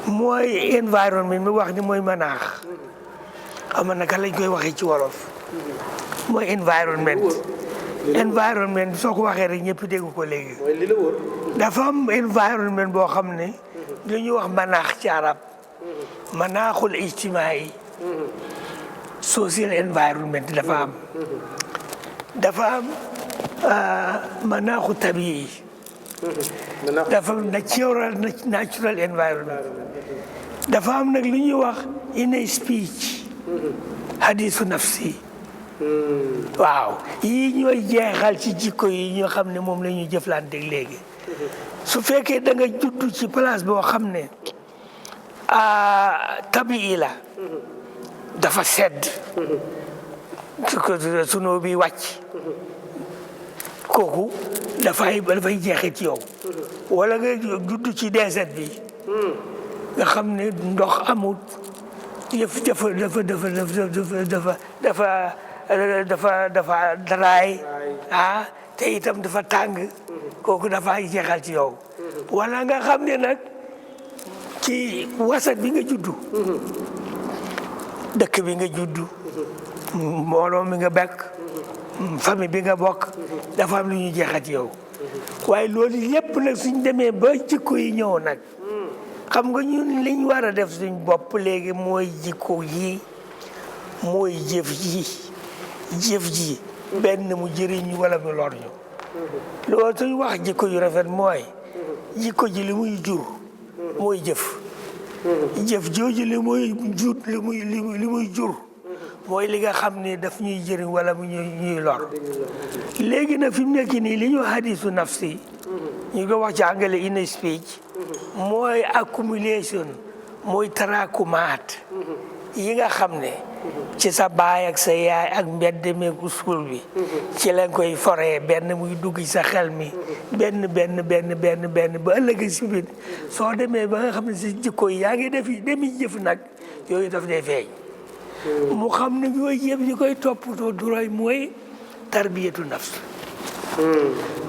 mooy environnement mi wax ni mooy manaax. xam nga naka lañ koy waxee ci wolof. mooy environnement. environnement soo ko waxee rek ñëpp dégg ko léegi. mooy li la wóor. dafa am environnement boo xam ne. lu ñuy wax manaax ci arab. manaaxul ijtimaai. social environment dafa am. dafa am manaaxu tabii. dafa am natural environment. dafa am nag lu ñuy wax inner speech. hadisu nafsi. waaw yii ñooy jeexal ci jikko yi ñoo xam ne moom la ñuy jëflanteeg léegi. su fekkee da nga judd ci place boo xam ne tabii la. dafa sedd. sunu bi wàcc. kooku dafay jeexee ci yow. wala nga judd ci désert bi. nga xam ne ndox amul. yëf dafa daraay. te itam dafa tàng. kooku dafay jeexal ci yow. wala nga xam ne nag ci wasat bi nga juddu. dëkk bi nga juddu. mbooloo mi nga bekk. famille bi nga bokk. dafa am lu ñuy jeexal ci yow. waaye loolu yépp nag suñ demee ba jikko yi ñëw nag. xam nga ñun liñ war a def suñ bopp léegi mooy jikko yi mooy jëf ji benn mu jëriñ wala mu lor ñu. loolu suñ wax jikko yu rafet mooy jikko ji li muy jur mooy jëf. jëf jooju li muy jur mooy li nga xam ne daf ñuy jëriñ wala mu ñuy lor. léegi nag fi mu nekk nii li ñu hadisu nafsi ñu ko wax ci anglais inner speech mooy accumulation mooy taraakumaat yi nga xam ne ci sa baay ak sa yaay ak mbedd meeg usul bi ci lañ koy foree benn muy dugg ci sa xel mi benn ba ëllëg si biir soo demee ba nga xam ne si jikko yi yaa ngi demi jëf nag yooyu daf day feeñ. mu xam ne yooyu yëpp ñu koy toppatoo duray mooy tarbiyatu nafs.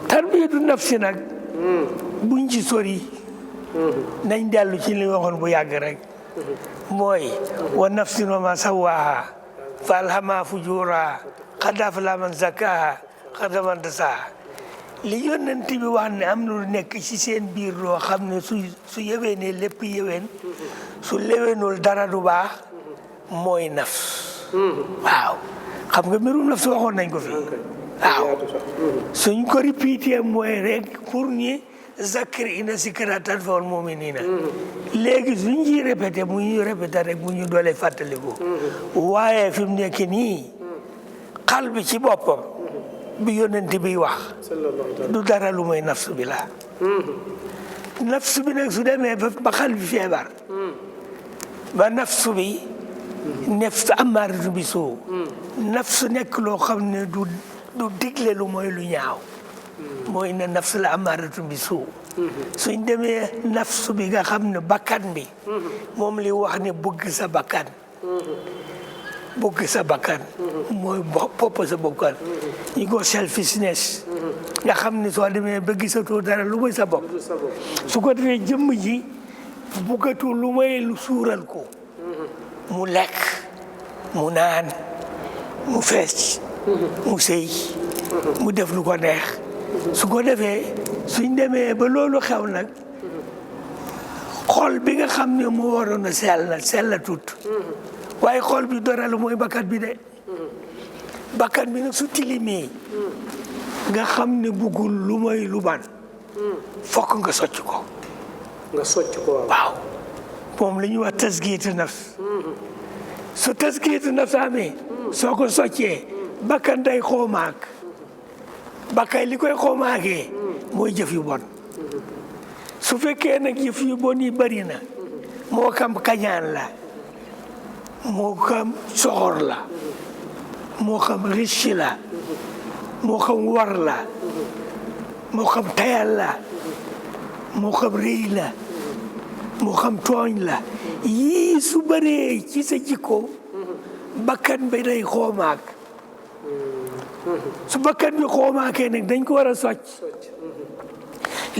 tarbiyatu nafsi nag buñ ci sori nañ dellu ci li waxoon bu yàgg rek mooy wa nafsin wa ma sawaaha fa alhamaha fujuraha qad aflaha man zakkaha qad aflaha man dassaha. li yonent bi wax ne am na lu nekk ci seen biir loo xam ne su yeweenee lépp yeween su lewenul dara du baax mooy nafs. waaw xam nga mbirum nafs waxoon nañ ko fi. waaw suñ ko répété mooy rek pour ñi zakkir inna zikraa tanfa'ul mu'miniina. léegi suñ ciy répété mu ñu répété rek mu ñu doole fàttaliku. waaye fi mu nekk nii xal bi ci boppam bi yonent bi wax du dara lu mooy nafsu bi la. nafsu bi nag su demee ba xal bi feebar ba nafsu bi nafs ammaaratu bi suu nafs nekk loo xam ne du digle lu mooy lu ñaaw mooy ne nafs la ammaaratu bi suu suñ demee nafs bi nga xam ne bakkan bi moom li wax ne bëgg sa bakkan mooy bopp sa bakkan ñu ko selfishness nga xam ne soo demee ba gisatoo dara lu mooy sa bopp su ko defee jëmm ji buggatu lu may lu suural ko mu lekk mu naan mu fees mu sëy mu def lu ko neex su ko defee suñ demee ba loolu xew nag xol bi nga xam ne moo waroon a sell tut waaye xol bi dara lu mooy bakkan bi de bakkan bi nag su tilimee nga xam ne buggul lu mooy lu ban fokk nga socc ko waaw moom la ñuy wax tasgiyatu nafs su tasgiyatu nafs amee soo ko soccee bakkan day xoomaak bakkan li koy xoomaakee mooy jëf yu bon su fekkee nag jëf yu bon yi bari na moo xam kañaan la moo xam soxor la moo xam riche la moo xam war la moo xam tayal la moo xam rëy la moo xam tooñ la yii su bëree ci sa jikko bakkan bi day xoomaak su bakkan bi xoomaakee nag dañ ko war a socc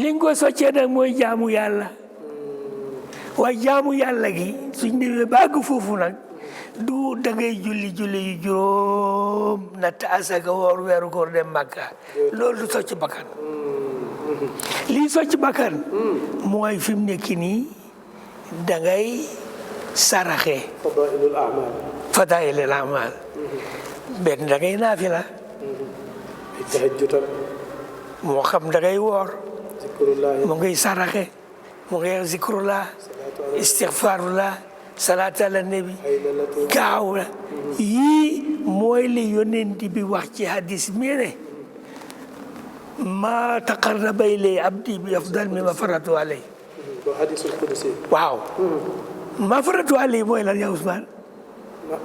liñ ko soccee nag mooy jaamu yàlla waaye jaamu yàlla gi suñ demee bàgg foofu nag du da ngay julli yu juróom natt asaka woor weeru koor dem Makka loolu du socc bakkan lii socc bakkan mooy fi mu nekk nii da ngay saraxe fadailul amal benn da ngay naafila moo xam da ngay woor mu ngay saraxe mu ngay zikrullah istighfarullah salaatu ala nabi gaaw la yii mooy li yonent bi wax ci hadis mi ne ma taqarraba ilayya abdi bi afdal mimma faratu alayhi hadisul qudsi waaw ma faratu alayhi mooy lan yaa Ousmane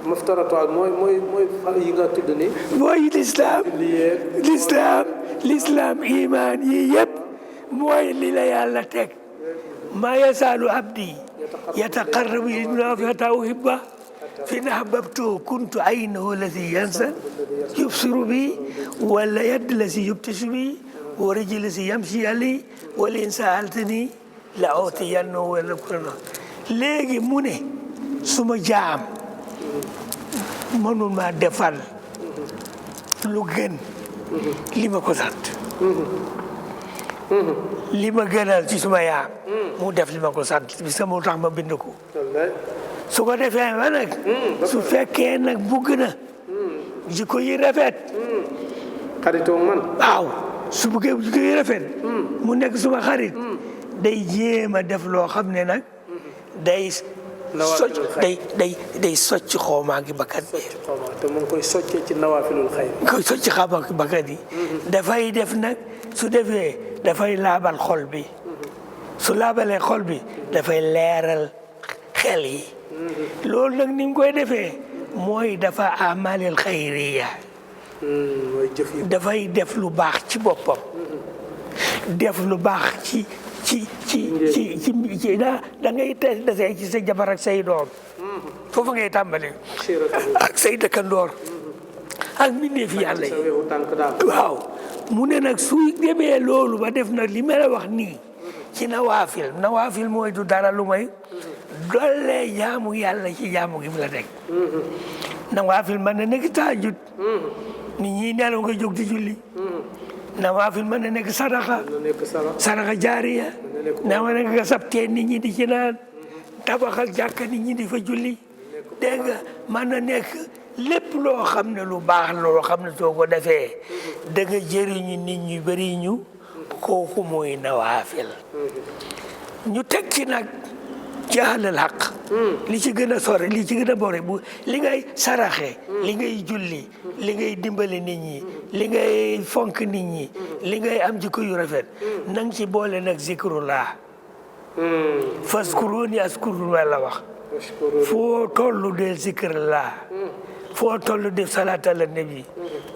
maftaratu mooy yi nga tudd ni mooy l'islam iman yi yëpp mooy li la yàlla teg ma yasalu abdi yataqarrabu ilayya hatta uhibba fa in ahbabtuhu kuntu aynahu allati yansa yubsiru bi wala yad allati yubtashu bi wa rijlu allati yamshi alayhi wa in sa'altani la utiyannahu wala kuna léegi mu ne suma jaam mënul ma defal lu gën li ma ko sant li ma gënal ci suma yaam mu def li ma ko sant parce que moo tax ma bind ko su ko defee ba nag su fekkee nag bugg na jikko yi rafet xaritoo man waaw su buggee jikko yi rafet mu nekk suma xarit day jéem a def loo xam ne nag day socc xoomaa ngi bakkan bi te mu ngi koy soccee ci nawaafilul xayr koy socc xoomaa ngi bakkan yi dafay def nag su defee dafay laabal xol bi su laabalee xol bi dafay leeral xel yi loolu nag ni mu koy defee mooy dafa amalil xayriya dafay def lu baax ci boppam def lu baax ci da ngay desee ci sa jabar ak say doom foofu ngay tàmbale ak say dëkkandoor ak mbindeef yàlla yi waaw mu ne nag suy demee loolu ba def nag li ma la wax nii ci nawaafil mooy du dara lu may doole jaamu yàlla ci jaamu gi mu la teg nawaafil mën na nekk tahajjud nit ñi nelaw nga jóg di julli nawaafil mën na nekk sadaqa jaariya na ma nekk nga sabtee nit ñi di ci naan tabaxal jàkka nit ñi di fa julli dégg nga mën na nekk lépp loo xam ne lu baax loo xam ne soo ko defee da nga jëriñu nit ñu bëri ñu kooku mooy nawaafil ñu teg ci nag ci ahlul haq li ci gën a sore li ci gën a bore bu li ngay saraxe li ngay julli li ngay dimbali nit ñi li ngay fonk nit ñi li ngay am jikko yu rafet nang ci boole nag zikrullah faskuruni askurun la wax foo tollu del zikrillah foo tollu def salaat ala nabi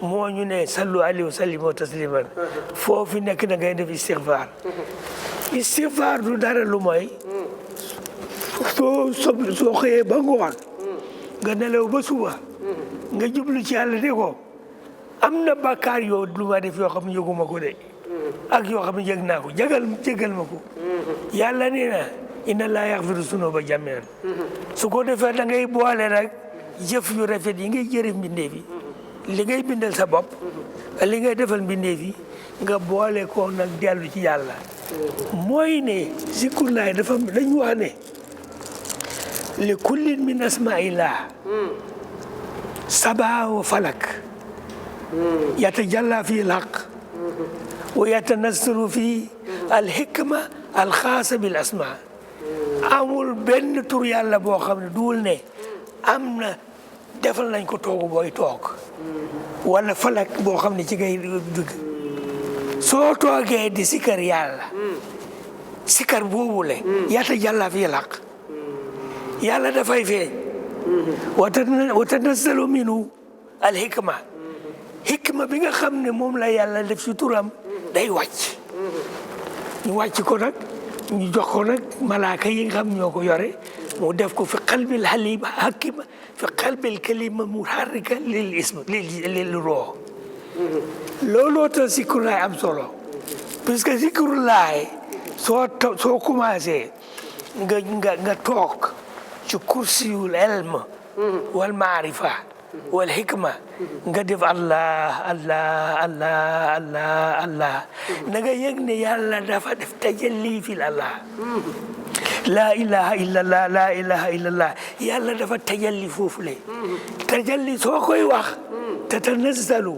moo ñu ne sallu alayhi wa sallimu tasliman foo fi nekk da ngay def istighfar istighfar du dara lu mooy soo xëyee ba ngoon nga nelaw ba suba nga jublu ci yàlla de ko am na bàkkaar yoo lu ma def yoo xam ne yëguma ko de ak yoo xam ne yëg naa ko jégal ma ko yàlla nee na inna laa yaxfiru sunuuba jamii'an su ko defee da ngay boole nag jëf yu rafet yi ngay jërëf mbindeef yi li ngay bindal sa bopp li ngay defal mbindeef yi nga boole ko nag dellu ci yàlla mooy ne zikrullaah dafa dañu wax ne li kullin min asmaa'illah sabaa wa falak yatajalla fi al-haqq wa yatanazzalu fi al-hikma al-xaasa bil asmaa amul benn tur yàlla boo xam ne duul ne am na defal nañ ko toogu booy toog wala falak boo xam ne ci ngay dugg soo toogee di sikar yàlla sikar boobule yatajalla fi al-haqq yàlla dafay feeñ wa tanazzalu minhu al-hikma hikma bi nga xam ne moom la yàlla def ci turam day wàcc ñu wàcc ko nag ñu jox ko nag malaaka yi nga xam ñoo ko yore mu def ko fi qalbil halim hakima fi qalbil kalima muharrika lil ism lil ruux looloo tax zikrullaah am solo puisque zikrullaah soo commencé nga toog ci kursiyul ilm wal maarifa wal hikma nga def allah allah allah allah allah na nga yëg ne yàlla dafa def tajalli fil allah laa ilaha illallah laa ilaha illallah yàlla dafa tajalli foofu le tajalli soo koy wax tatanazzalu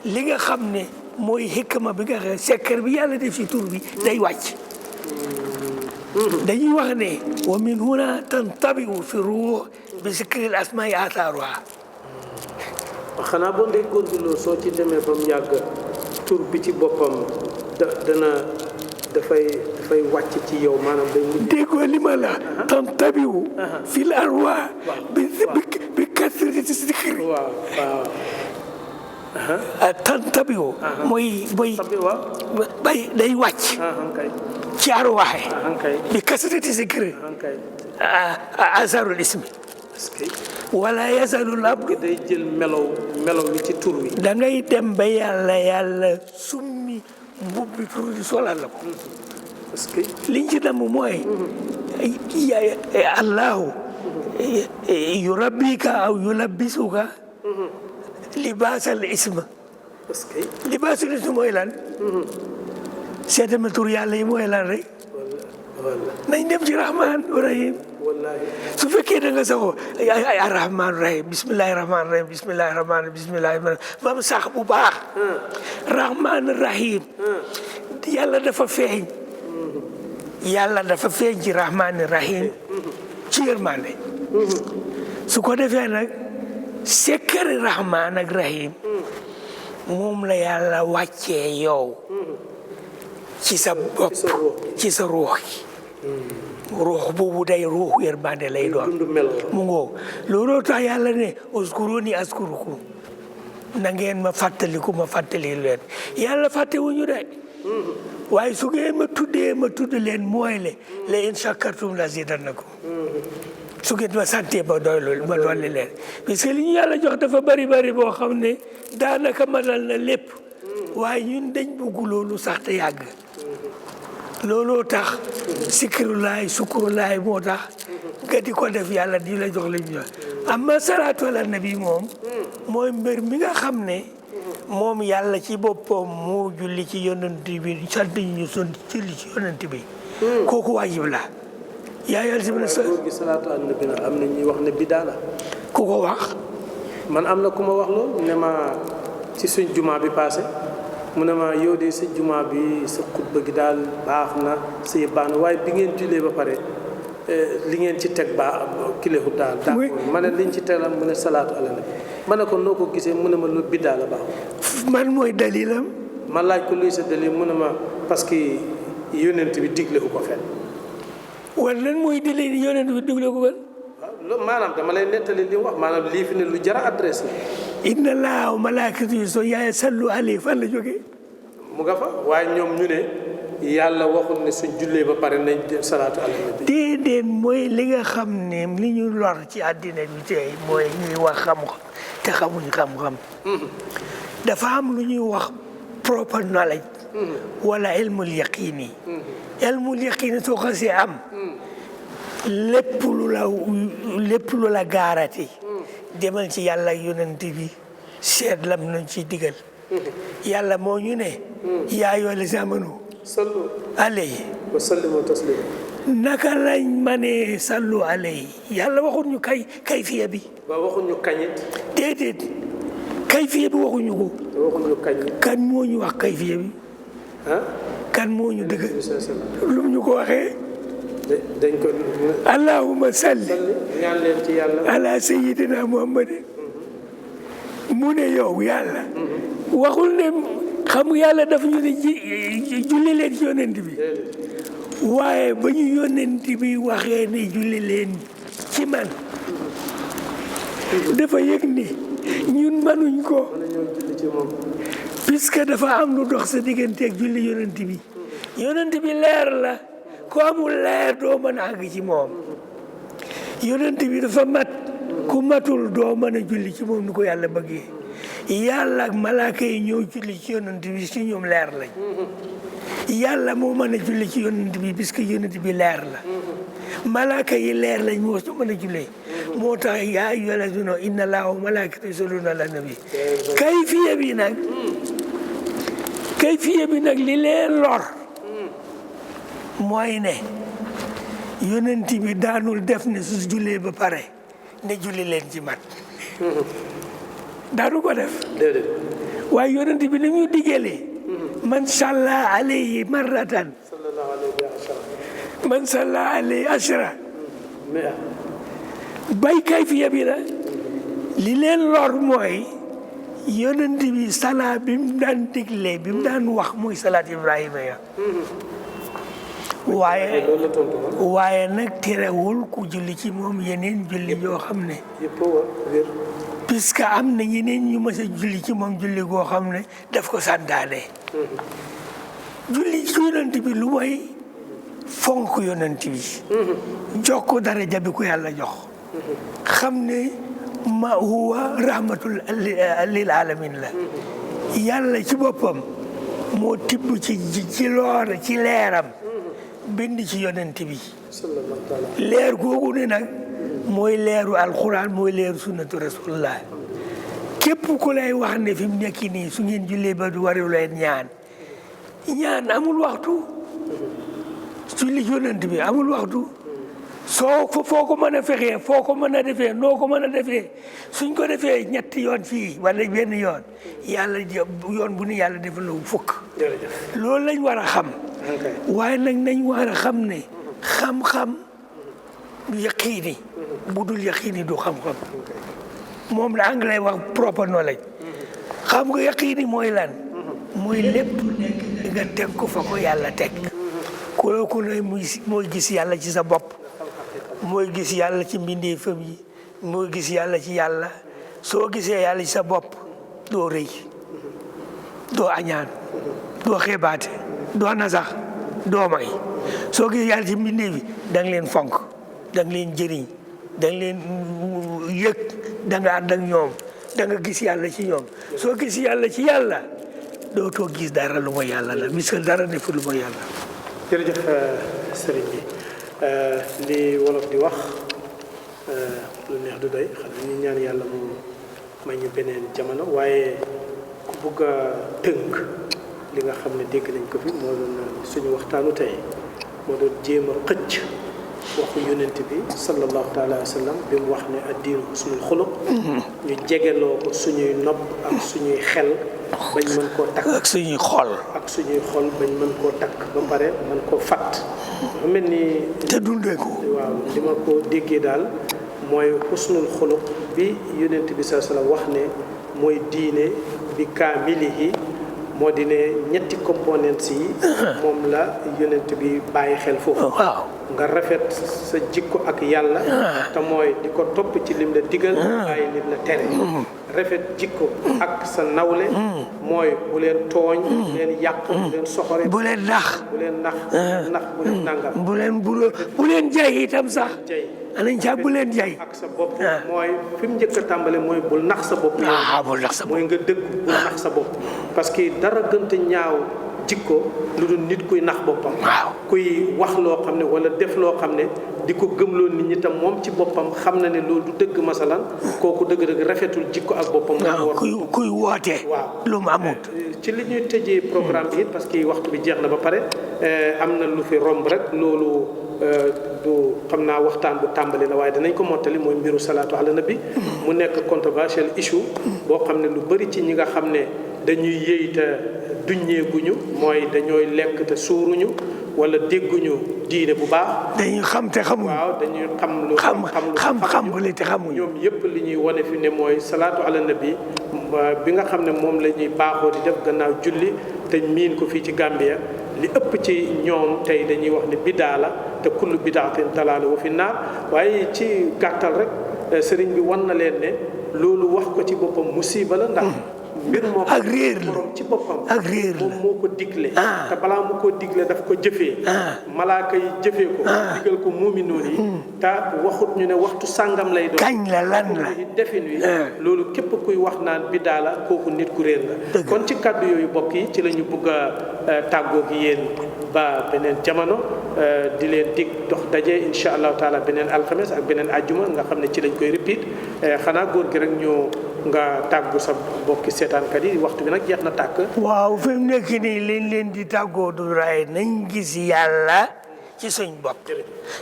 li nga xam ne mooy hikma bi nga xam sekkar bi yàlla def ci tur bi day wàcc dañuy wax ne wa min huna tantabiu fi ruux bi zikril asmaai athaaruha xanaa boo ndee góorgóorloo soo ci demee ba mu yàgg tur bi ci boppam dafay wàcc ci yow maanaam day déggoo li ma la tantabiu fil arwah bi kasrati zikri waaw tantabiu mooy bay day wàcc ci arwaaxe bi kasrati zikri azarul ismi wala yazalul abdu day jël melaw mi ci tur wi da ngay dem ba yàlla summi mbubbi tur di solal la ko liñ ci dem mooy allahu yurabbika aw yulabbisuka libaasal ism libaasul ism mooy lan seetama tur yàlla yi mooy lan rek nañ dem ci rahman rahim su fekkee da nga saxoo ay rahman rahim bismillahi rahman rahim bismillahi rahman rahim bismillahi rahman ba mu sax bu baax rahman rahim yàlla dafa feeñ ci rahman rahim ci yërmande su ko defee nag sekkari rahman ak rahim moom la yàlla wàccee yow ci sa bopp ci sa ruux ruux boobu day ruux yërmande lay doon mu ngoo looloo tax yàlla ne uskuruni askurukum na ngeen ma fàttaliku ma fàttali leen yàlla fàttewuñu de waaye su ngeen ma tudd leen mooy la in shakartum la zidannakum su ngeen ma sante ma dolli leen parce que li ñu yàlla jox dafa bari boo xam ne daanaka mënal na lépp waaye ñun dañ bëgg loolu sax te yàgg looloo tax sikrullaay sukrullaay moo tax nga di ko def yàlla di la jox li ñu jox amma salaatu ala nabi moom mooy mbir mi nga xam ne moom yàlla ci boppam moo julli ci yonent bi sant ñu son julli ci yonent bi kooku waajib la yaa yàlla si mën gi salaatu ala nabi nag am na ñuy wax ne bidaa la ku ko wax man am na ku ma wax loolu ne ma ci suñ jumaa bi passé mu ne ma yow de sa jumaa bi sa xutba gi daal baax na sa baax na waaye bi ngeen jullee ba pare li ngeen ci teg kilexut daal d'accord ma ne liñ ci tegal mu ne salaatu ala nabi ma ne ko noo ko gisee mu ne ma lu biddaa la baax man mooy dalilam ma laaj ko luy sa dalil mu ne ma parce que yonent bi digle ko fenn wala lan mooy dalil yonent bi digle ko fenn maanaam dama lay nettali li wax maanaam lii fi ne lu jara adresse la. inna allaha wa malaikatahu so yaay sallu alayhi fan la jógee mu nga fa waaye ñoom ñu ne yàlla waxul ne suñ jullee ba pare nañ salaatu ala nabi. déedéet mooy li nga xam ne li ñu lor ci àddina bi tey mooy ñuy wax xam-xam te xamuñ xam-xam dafa am lu ñuy wax proper knowledge wala ilmul yaqini ilmul yaqini soo xasee am lépp lu la gaarati demal ci yàlla ak yonent bi seet lam nañ ci digal yàlla moo ñu ne yaa ayyuha llaziina aamanu sallu alayhi wa sallimu taslima. naka lañ manee sallu alayhi yàlla waxuñ ñu kayfiya bi ba waxuñ ñu kañit. déedéet kayfiya bi waxuñu ko te waxuñ ñu kañ. kan moo ñu wax kayfiya bi ah. kan moo ñu dëgg lu ñu ko waxee dañ ko. allahumma salli ñaan leen ci yàlla. ala sayyidina muhammadin mu ne yow yàlla waxul ne xam yàlla daf ñu ne julli leen ci yonent bi waaye ba ñu yonent bi waxee ne julli leen ci man dafa yëg ni ñun manuñ ko puisque dafa am lu dox sa diggante ak julli yonent bi leer la ku amul leer doo mën a àgg ci moom yonent bi dafa mat ku matul doo mën a julli ci moom ni ko yàlla bëggee yàlla ak malaaka yi ñëw julli ci yonent bi ci ñoom leer lañ yàlla moo mën a julli ci yonent bi puisque yonent bi leer la malaaka yi leer lañ moo su mën a jullee moo tax yaa ayyuhal laziina inna allaaha wa malaa'ikatahu yusalluuna ala nabi kayfiya bi nag li leen lor mooy ne yonent bi daanul def ne su jullee ba pare ne julli leen ci mat daanu ko def waaye yonent bi ni ñu diggalee man salla alayhi marratan man salla alayhi ashra bay kayfiya bi la li leen lor mooy yonent bi sala bi mu daan digle bi mu daan wax muy salaat Ibrahima ya waaye nag terewul ku julli ci moom yeneen julli yoo xam ne puisque am na ñeneen ñu mës a julli ci moom julli goo xam ne daf ko santaane julli ci yonent bi lu mooy fonk yonent bi jox ko daraja bi ko yàlla jox xam ne ma huwa rahmatul lil alamin la yàlla ci boppam moo tibb ci leeram bind ci yonent bi leer googu ne nag mooy leeru alquran mooy leeru sunnatu rasulullah képp ku lay wax ne fi mu nekk nii su ngeen jullee ba du waru leen ñaan amul waxtu julli yonent bi amul waxtu foo ko mën a fexee foo ko mën a defee noo ko mën a defee suñ ko defee ñetti yoon fii wala benn yoon yàlla yoon bu ni yàlla defal la fukk loolu lañ war a xam waaye nag nañ war a xam ne xam-xam yaqiini bu dul yaqiini du xam-xam moom la anglais wax proper knowledge xam nga yaqiini mooy lan mooy lépp nekk nga teg ko fa ko yàlla teg kooku ne mooy gis yàlla ci sa bopp mooy gis yàlla ci mbindeefam yi mooy gis yàlla ci yàlla soo gisee yàlla ci sa bopp doo rëy doo añaan doo xeebaate doo nasax doo may soo gisee yàlla ci mbindeef yi da nga leen fonk da nga leen jëriñ da nga leen yëg da nga ànd ak ñoom da nga gis yàlla ci ñoom soo gis yàlla ci yàlla dootoo gis dara lu mooy yàlla la misal dara ne fi lu mooy yàlla. jërëjëf sëriñ bi li wolof di wax lu neex du doy xam ne ñu ñaan yàlla mu may ñu beneen jamono waaye ku bugg a tënk li nga xam ne dégg nañ ko fi moo doon suñu waxtaanu tey moo doon jéem a xëcc waxu yonent bi sallallahu taala wa sallam bi mu wax ne addiinu husnul xuluq ñu jegeloo ko suñuy nopp ak suñuy xel bañ mën koo takk ak suñuy xol bañ mën koo takk ba pare mën koo fàtt dafa mel ni te dundee ko waaw li ma ko déggee daal mooy husnul xuluq bi yonent bi sallallahu alayhi wa sallam wax ne mooy diine bi kaamilihi moo di ne ñetti components yi moom la yonent bi bàyyi xel foofu waaw nga rafet sa jikko ak yàlla te mooy di ko topp ci lim la digal bàyyi lim la tere rafet jikko ak sa nawle mooy bu leen tooñ bu leen yàq bu leen soxore bu leen nax bu leen nax bu leen nangal bu leen jay itam sax jay anañ ca bu leen jay ak sa bopp mooy fi mu njëkk a tàmbale mooy bul nax sa bopp bul nax sa bopp mooy nga dëgg bul nax sa bopp parce que dara gënta ñaaw jikko lu dul nit kuy nax boppam waaw kuy wax loo xam ne wala def loo xam ne di ko gëmloo nit ñi tam moom ci boppam xam na ne loolu du dëgg masalan kooku dëgg-dëgg rafetul jikko ak boppam waaw kuy wootee waaw lu mu amut ci li ñuy tëjee programme bi it parce que waxtu bi jeex na ba pare am na lu fi romb rek loolu du xam naa waxtaan bu tàmbali la waaye danañ ko mottali mooy mbiru salaatu ala nabi mu nekk controversial issue boo xam ne lu bëri ci ñi nga xam ne dañuy yëy te duññeeguñu mooy dañooy lekk te suuruñu wala dégguñu diine bu baax dañuy xam te xamuñu waaw dañuy xam lu xam bu li te xamuñu ñoom yëpp li ñuy wane fi ne mooy salaatu ala nabi bi nga xam ne moom la ñuy baaxoo di def gannaaw julli te miin ko fii ci Gambia li ëpp ci ñoom tey dañuy wax ne bidaa la te kullu bidaatin dalaala wa fi naar waaye ci gàttal rek sëriñ bi wan na leen ne loolu wax ko ci boppam musiba la ndax mbir moom ak réer la borom ci boppam ak réer la moom moo ko digle te balaa mu ko digle daf ko jëfee malaaka yi jëfee ko digal ko muuminoon yi te waxut ñu ne waxtu sàngam lay doon kañ la lan la defin wi loolu képp kuy wax naan bidaa la kooku nit ku réer la kon ci kàddu yooyu bokk yi ci la ñu bëgg a tàggoo gi yéen ba beneen jamono di leen dig dox daje insha allahu taala beneen alxames ak beneen ajjuma nga xam ne ci lañ koy repeat xanaa góor gi rek ñu nga tàggu sa bokki seetaankat yi waxtu bi nag jeex na tàkk waaw fi mu nekk nii liñ leen di tàggoo du raay nañ gis yàlla ci suñ bopp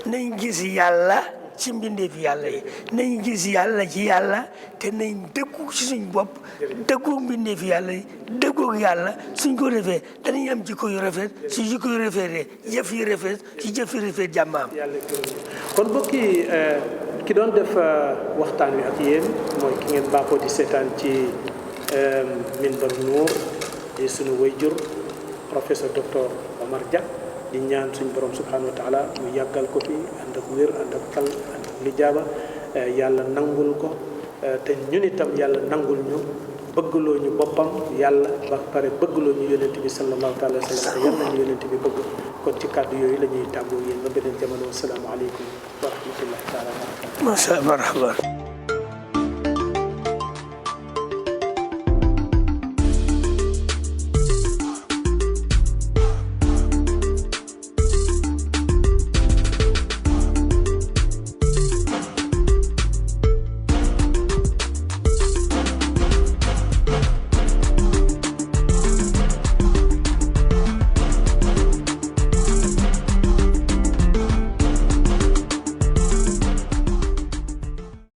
nañ gis yàlla ci mbindeef yàlla yi nañ gis yàlla ci yàlla te nañ dëggu ci suñ bopp dëggu mbindeef yàlla yi dëggu yàlla suñ ko defee danañ am jikko yu rafet si jikko yu rafetee jëf yu rafet si jëf yu rafet jàmmaam yàlla kon bokki ki doon def waxtaan wi ak yéen mooy ki ngeen baaxoo di seetaan ci Minbar Nour di sunu wayjur professeur docteur Omar Dia di ñaan suñu borom subhanahu wa taala mu yàggal ko fi ànd ak wér ànd ak tal ànd ak lijaaba yàlla nangul ko te ñun itam yàlla nangul ñu bëggloo ñu boppam yàlla ba pare bëggloo ñu yonent bi sallallahu taala wa sallam yàlla ñu yonent bi bëgg kon ci kàddu yooyu la ñuy tàggoo yéen ba beneen jamono asalaamaaleykum wa rahmatullahi taala wa barakatuh. macha allah.